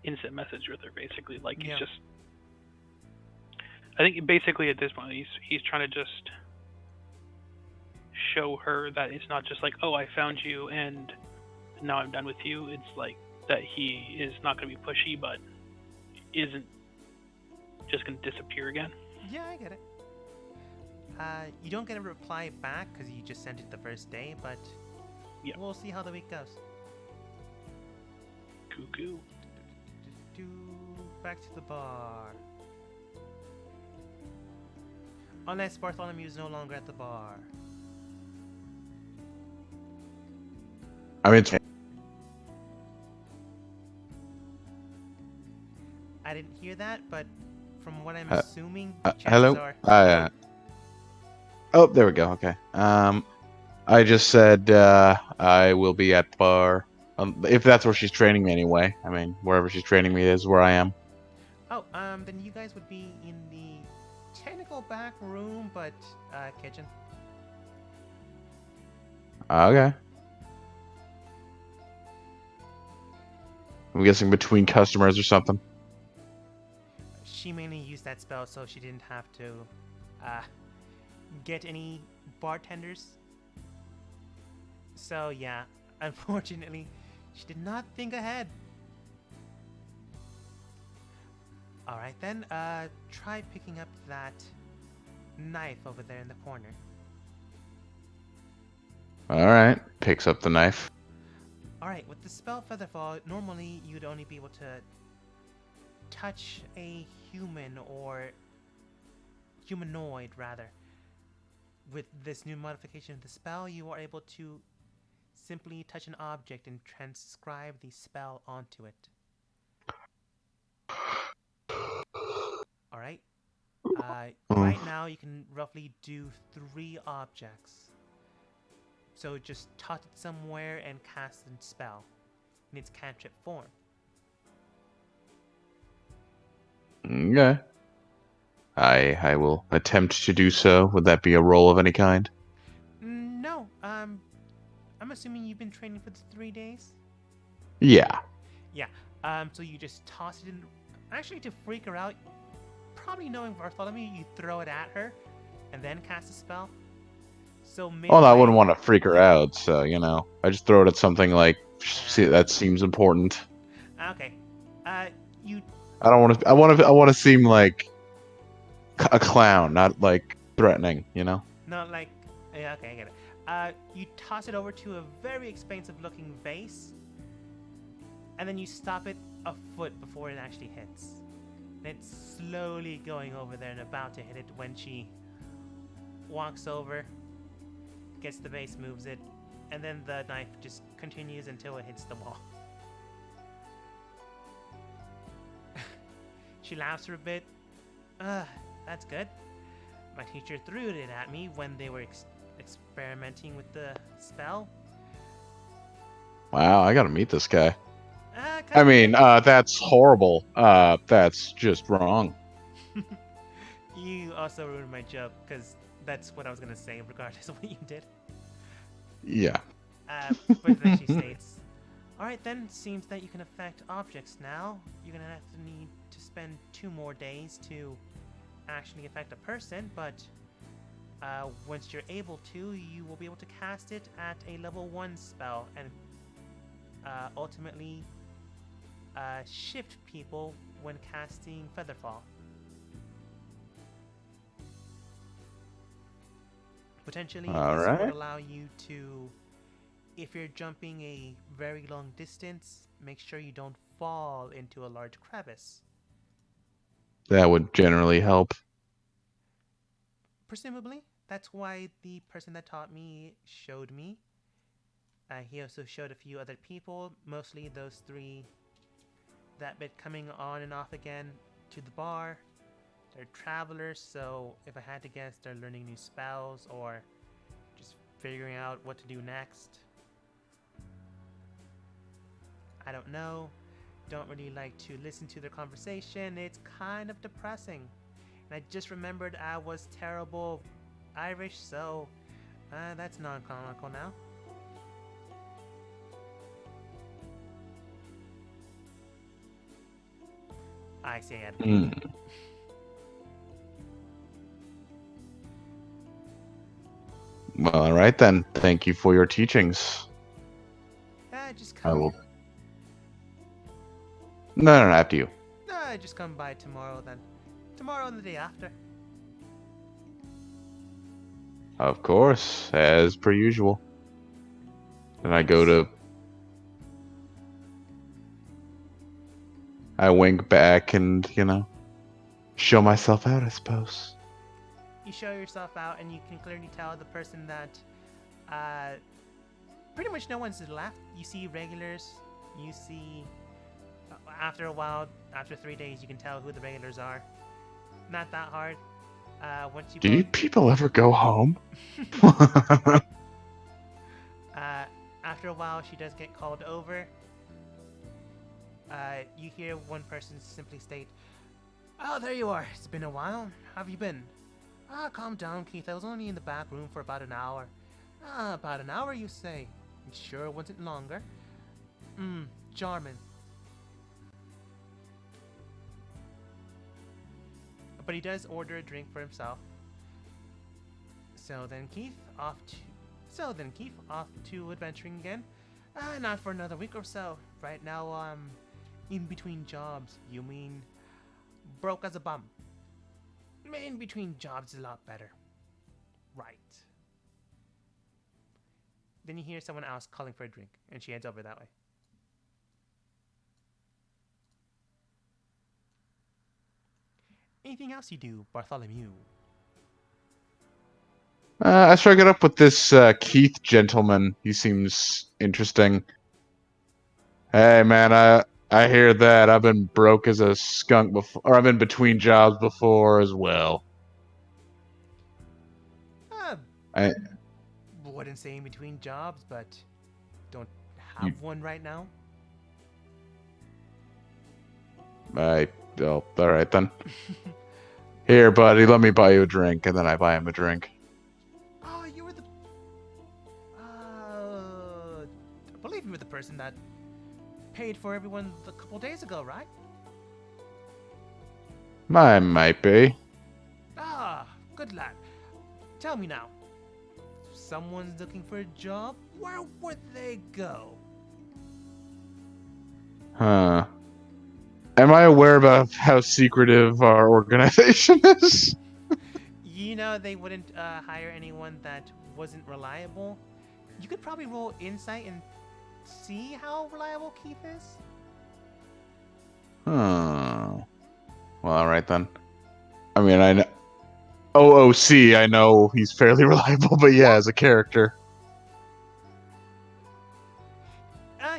instant message with her. Basically, like he's just. I think basically at this point he's trying to just show her that it's not just like, oh, I found you and now I'm done with you. It's like that he is not going to be pushy, but isn't just going to disappear again. Yeah, I get it. You don't get a reply back because you just sent it the first day, but yeah, we'll see how the week goes. Cuckoo. Back to the bar. Unless Bartholomew is no longer at the bar. I mean, I didn't hear that, but from what I'm assuming, hello. chances are. Oh, there we go. Okay. I just said I will be at the bar. If that's where she's training me, anyway. I mean, wherever she's training me is where I am. Oh, then you guys would be in the technical back room, but kitchen. Okay. I'm guessing between customers or something. She mainly used that spell, so she didn't have to get any bartenders. So yeah, unfortunately, she did not think ahead. Alright then, try picking up that knife over there in the corner. Alright, picks up the knife. Alright, with the spell Featherfall, normally you'd only be able to touch a human or humanoid, rather. With this new modification of the spell, you are able to simply touch an object and transcribe the spell onto it. Alright. Right now, you can roughly do 3 objects. So just toss it somewhere and cast the spell in its cantrip form. Okay. I will attempt to do so. Would that be a roll of any kind? No. I'm assuming you've been training for the 3 days? Yeah. Yeah. So you just toss it in. Actually, to freak her out, probably knowing Bartholomew, you throw it at her and then cast a spell. So maybe. Well, I wouldn't want to freak her out, so I just throw it at something like see, that seems important. Okay. You. I don't want to. I want to seem like a clown, not like threatening. Not like. Yeah, okay, I get it. You toss it over to a very expensive-looking vase, and then you stop it a foot before it actually hits. And it's slowly going over there and about to hit it when she walks over, gets the vase, moves it, and then the knife just continues until it hits the wall. She laughs for a bit. That's good. My teacher threw it at me when they were experimenting with the spell. Wow, I gotta meet this guy. I mean, that's horrible. That's just wrong. You also ruined my joke, because that's what I was going to say, regardless of what you did. Yeah. But then she states, alright then, seems that you can affect objects now. You're going to need to spend 2 more days to actually affect a person, but Once you're able to, you will be able to cast it at a level 1 spell and ultimately shift people when casting Featherfall. Potentially, All this would right. allow you to, if you're jumping a very long distance, make sure you don't fall into a large crevice. That would generally help. Presumably, that's why the person that taught me showed me. He also showed a few other people, mostly those three that been coming on and off again to the bar. They're travelers, so if I had to guess, they're learning new spells or just figuring out what to do next. I don't know. Don't really like to listen to their conversation. It's kind of depressing. And I just remembered I was terrible Irish, so that's non-canonical now. I say it. Hmm. Well, all right then. Thank you for your teachings. Just I come. will. No, after you. Just come by tomorrow then. Tomorrow and the day after. Of course, as per usual. Then I go to. I wink back and, show myself out, I suppose. You show yourself out, and you can clearly tell the person that pretty much no one's left. You see regulars. You see, after a while, after 3 days, you can tell who the regulars are. Not that hard. Once you Do you both, people ever go home? after a while, she does get called over. You hear one person simply state, "Oh, there you are. It's been a while. How have you been?" Calm down, Keith. I was only in the back room for about an hour. About an hour, you say? You sure it wasn't longer? Jarman. But he does order a drink for himself. So then Keith off to adventuring again. Not for another week or so. Right now, I'm in between jobs. You mean broke as a bum? In between jobs is a lot better. Right. Then you hear someone else calling for a drink, and she heads over that way. Anything else you do, Bartholomew? I strike it up with this Keith gentleman. He seems interesting. Hey, man, I hear that. I've been broke as a skunk before, or I've been between jobs before as well. Uh, I wouldn't say in between jobs, but don't have You- one right now. oh, all right then. Here, buddy, let me buy you a drink, and then I buy him a drink. Oh, you were the. I believe you were the person that paid for everyone a couple days ago, right? I might be. Good lad. Tell me now. Someone's looking for a job? Where would they go? Huh. Am I aware about how secretive our organization is? You know they wouldn't hire anyone that wasn't reliable. You could probably roll insight and see how reliable Keith is. Huh. Well, all right then. I mean, I know OOC. I know he's fairly reliable, but yeah, as a character.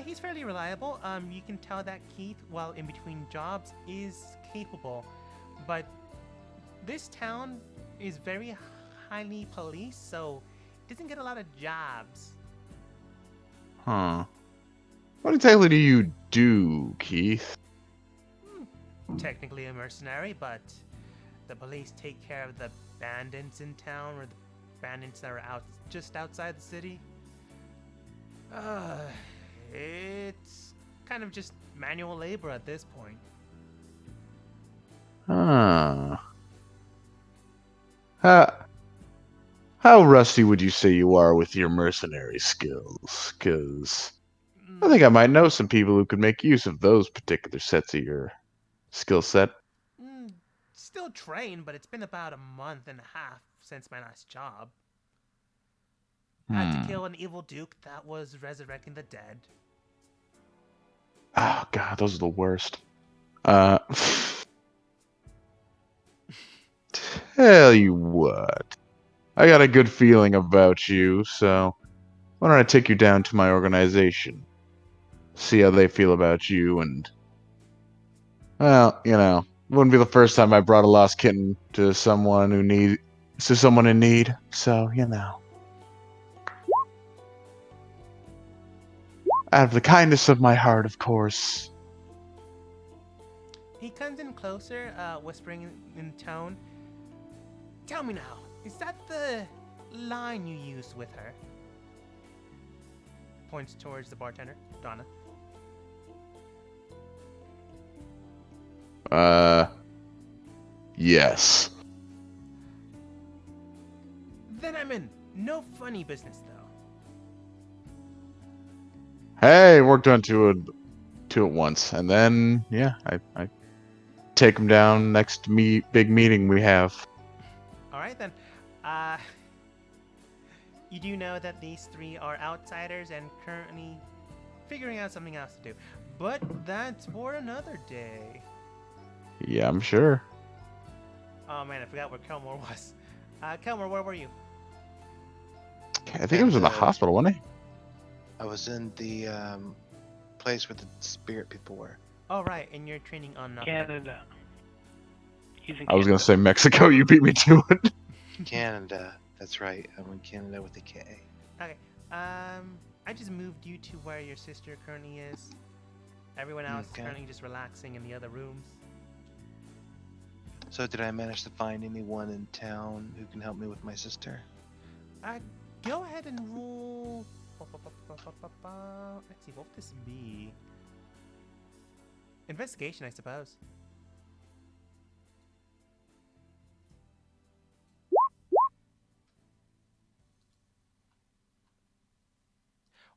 He's fairly reliable. You can tell that Keith, while in between jobs, is capable. But this town is very highly policed, so it doesn't get a lot of jobs. Huh. What exactly do you do, Keith? Technically a mercenary, but the police take care of the bandits in town, or the bandits that are just outside the city. It's kind of just manual labor at this point. Huh. How rusty would you say you are with your mercenary skills? Because I think I might know some people who could make use of those particular sets of your skill set. Mm, still trained, but it's been about a month and a half since my last job. Had to Hmm. kill an evil duke that was resurrecting the dead. Oh god, those are the worst. Uh, tell you what, I got a good feeling about you, so why don't I take you down to my organization, see how they feel about you, and well, it wouldn't be the first time I brought a lost kitten to someone someone in need. So out of the kindness of my heart, of course. He comes in closer, whispering in tone. Tell me now, is that the line you used with her? Points towards the bartender, Donna. Yes. Then I'm in. No funny business, though. Hey, worked on two at once, and then I take him down next big meeting we have. Alright then. Uh, you do know that these three are outsiders and currently figuring out something else to do. But that's for another day. Yeah, I'm sure. Oh man, I forgot where Kelmore was. Kelmore, where were you? I think it was in the And, hospital, wasn't he? I was in the place where the spirit people were. Oh right, and you're training on nothing. Canada. He's in I was Canada. gonna say Mexico. You beat me to it. Canada. That's right. I'm in Canada with a K. Okay. I just moved you to where your sister currently is. Everyone else Okay. is currently just relaxing in the other rooms. So did I manage to find anyone in town who can help me with my sister? Go ahead and roll. Let's see, what would this be? Investigation, I suppose.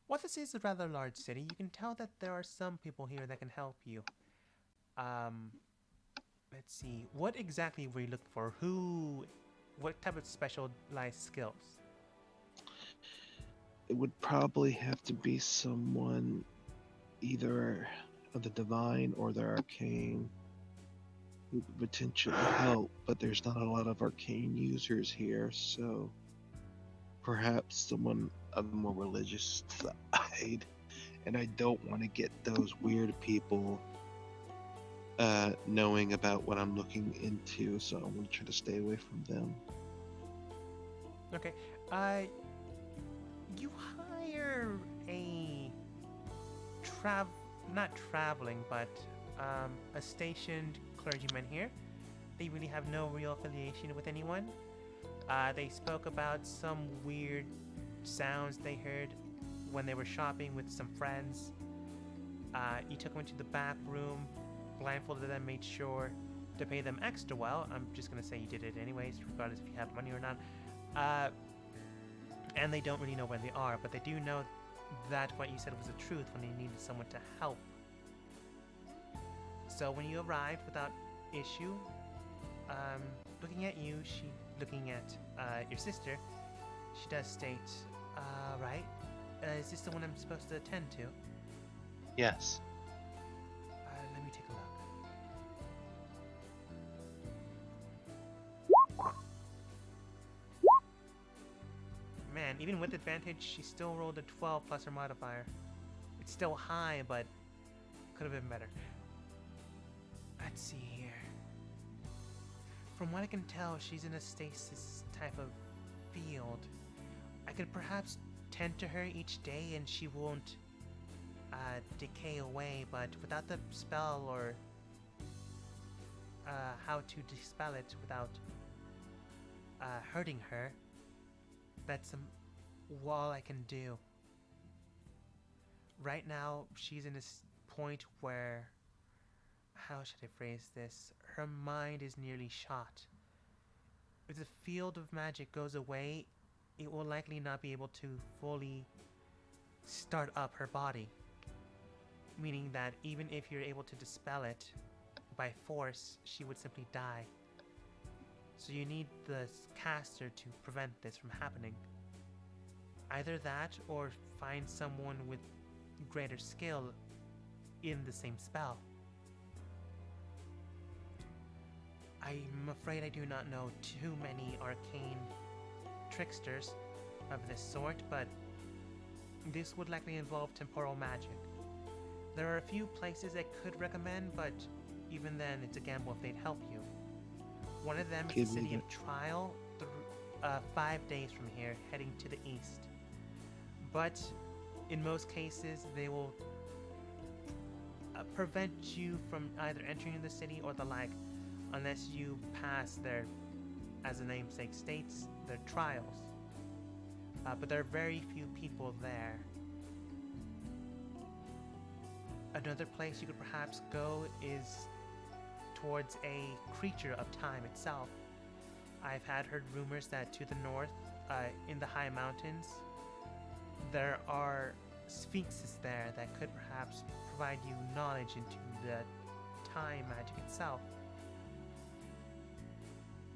While this is a rather large city, you can tell that there are some people here that can help you. Let's see. What exactly were you looking for? What type of specialized skills? It would probably have to be someone either of the divine or the arcane who could potentially help, but there's not a lot of arcane users here, so perhaps someone of a more religious side. And I don't want to get those weird people knowing about what I'm looking into, so I want to try to stay away from them. Okay. You hire a not traveling, but a stationed clergyman here. They really have no real affiliation with anyone. They spoke about some weird sounds they heard when they were shopping with some friends. You took them into the back room, blindfolded them, made sure to pay them extra well. I'm just gonna say you did it anyways, regardless if you have money or not. And they don't really know where they are, but they do know that what you said was the truth when they needed someone to help. So when you arrived without issue, looking at you, looking at your sister, she does state, right? Is this the one I'm supposed to attend to? Yes. Let me take a look. Man, even with advantage, she still rolled a 12 plus her modifier. It's still high, but could have been better. Let's see here. From what I can tell, she's in a stasis type of field. I could perhaps tend to her each day and she won't decay away, but without the spell or how to dispel it without hurting her, that's all I can do. Right now, she's in this point where, how should I phrase this? Her mind is nearly shot. If the field of magic goes away, it will likely not be able to fully start up her body. Meaning that even if you're able to dispel it by force, she would simply die. So you need the caster to prevent this from happening. Either that or find someone with greater skill in the same spell. I'm afraid I do not know too many arcane tricksters of this sort, but this would likely involve temporal magic. There are a few places I could recommend, but even then, it's a gamble if they'd help you. One of them is the Give me City of Trial, 5 days from here, heading to the east. But in most cases, they will prevent you from either entering the city or the like, unless you pass their, as the namesake states, their trials. But there are very few people there. Another place you could perhaps go is towards a creature of time itself. I've had heard rumors that to the north, in the high mountains, there are sphinxes there that could perhaps provide you knowledge into the time magic itself.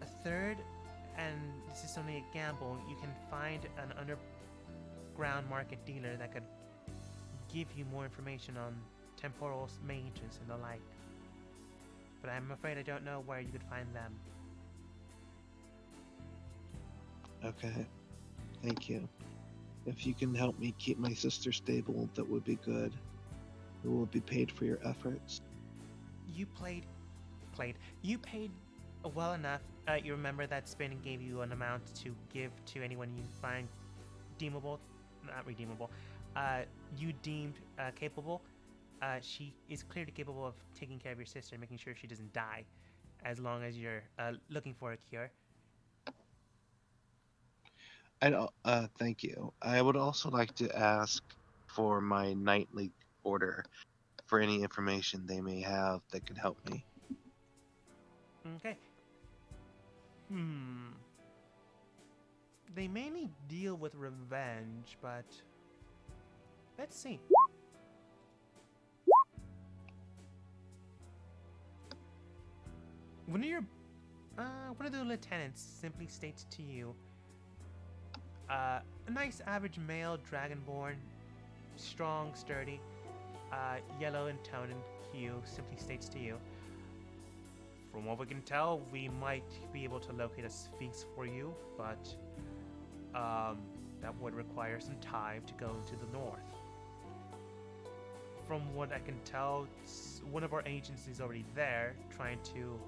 A third, and this is only a gamble, you can find an underground market dealer that could give you more information on temporal mages and the like. But I'm afraid I don't know where you could find them. Okay. Thank you. If you can help me keep my sister stable, that would be good. You will be paid for your efforts. You You paid well enough. You remember that Spin gave you an amount to give to anyone you find not redeemable, you deemed capable. She is clearly capable of taking care of your sister and making sure she doesn't die, as long as you're looking for a cure. Thank you. I would also like to ask for my nightly order for any information they may have that could help me. Okay. They mainly deal with revenge, but let's see. One of the lieutenants simply states to you, a nice average male dragonborn, strong, sturdy, yellow in tone and hue, simply states to you, from what we can tell, we might be able to locate a sphinx for you, but that would require some time to go to the north. From what I can tell, one of our agents is already there trying to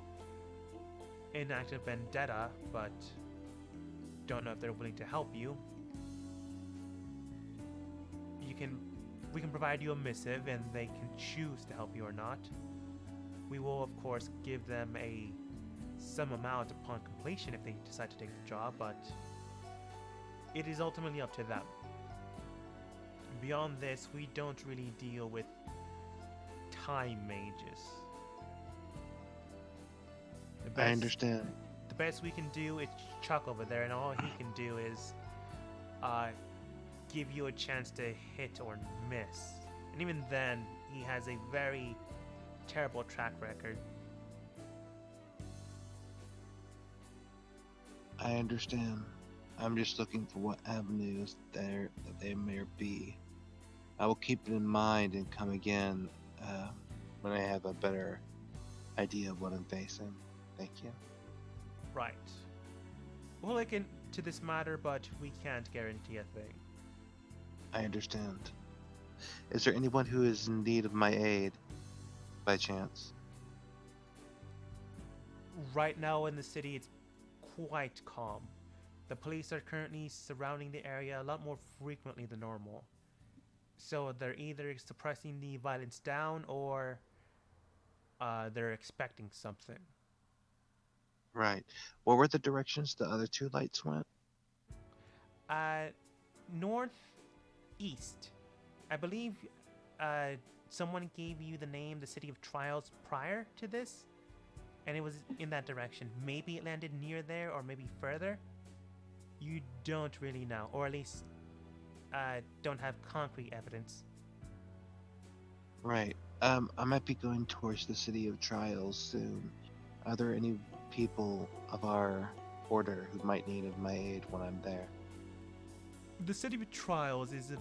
enact a vendetta, but don't know if they're willing to help you. We can provide you a missive and they can choose to help you or not. We will of course give them some amount upon completion if they decide to take the job, but it is ultimately up to them. Beyond this, we don't really deal with time mages. I understand. The best we can do is Chuck over there, and all he can do is give you a chance to hit or miss. And even then, he has a very terrible track record. I understand. I'm just looking for what avenues that they may be. I will keep it in mind and come again when I have a better idea of what I'm facing. Thank you. Right. We'll look into this matter, but we can't guarantee a thing. I understand. Is there anyone who is in need of my aid, by chance? Right now in the city, it's quite calm. The police are currently surrounding the area a lot more frequently than normal. So they're either suppressing the violence down or they're expecting something. Right. What were the directions the other two lights went? Northeast. I believe someone gave you the name, the City of Trials, prior to this, and it was in that direction. Maybe it landed near there, or maybe further. You don't really know, or at least don't have concrete evidence. Right. I might be going towards the City of Trials soon. Are there any people of our order who might need of my aid when I'm there? The City of Trials is a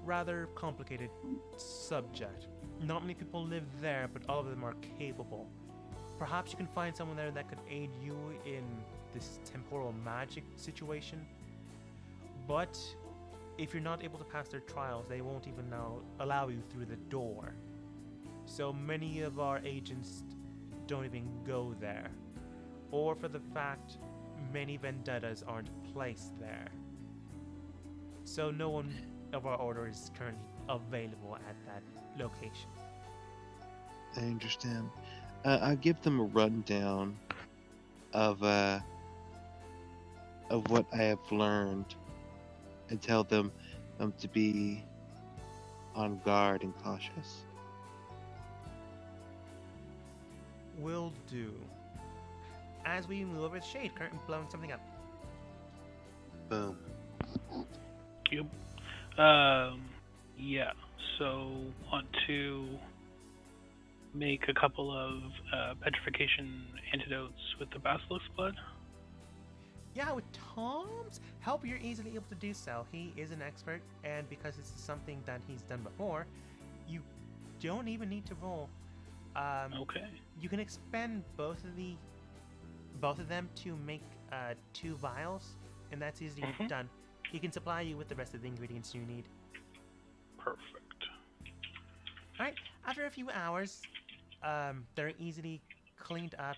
rather complicated subject. Not many people live there, but all of them are capable. Perhaps you can find someone there that could aid you in this temporal magic situation. But if you're not able to pass their trials, they won't even allow you through the door. So many of our agents don't even go there. Or for the fact, many vendettas aren't placed there. So no one of our order is currently available at that location. I understand. I'll give them a rundown of what I have learned and tell them to be on guard and cautious. Will do. As we move over to Shade, currently blowing something up. Boom. Yep. Yeah. So want to make a couple of petrification antidotes with the basilisk blood. Yeah, with Tom's help, you're easily able to do so. He is an expert, and because this is something that he's done before, you don't even need to roll. Okay. You can expend both of them to make 2 vials, and that's easily done. He can supply you with the rest of the ingredients you need. Perfect. Alright, after a few hours, they're easily cleaned up,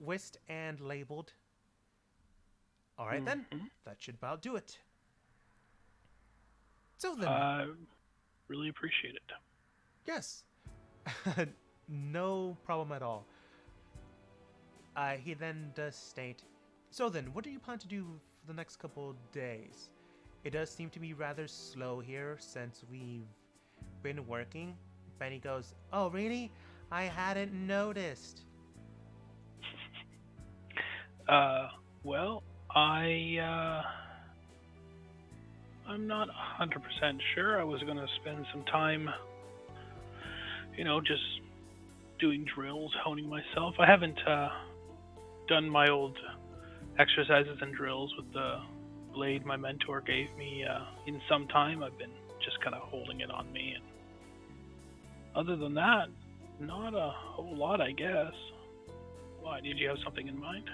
whisked, and labeled. Alright then, that should about do it. So then, Really appreciate it. yes, no problem at all. He then does state, so then, what do you plan to do for the next couple of days? It does seem to be rather slow here since we've been working. Benny goes, oh really? I hadn't noticed. Well, I'm not 100% sure. I was gonna spend some time, just doing drills, honing myself. I haven't done my old exercises and drills with the blade my mentor gave me in some time. I've been just kind of holding it on me, and other than that, not a whole lot, I guess. Why, did you have something in mind?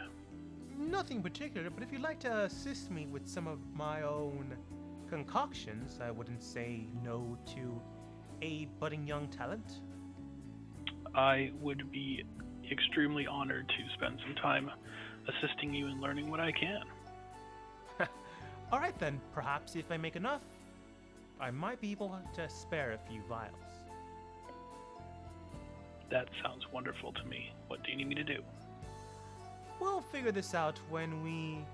Nothing particular, but if you'd like to assist me with some of my own concoctions, I wouldn't say no to a budding young talent. I would be extremely honored to spend some time assisting you in learning what I can. Alright then, perhaps if I make enough, I might be able to spare a few vials. That sounds wonderful to me. What do you need me to do? We'll figure this out when we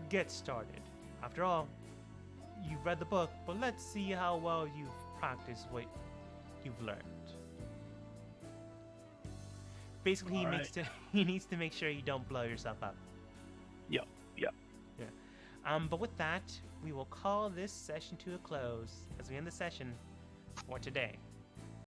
get started. After all, you've read the book, but let's see how well you've practiced what you've learned. Basically, he needs to make sure you don't blow yourself up. Yep. But with that, we will call this session to a close as we end the session for today.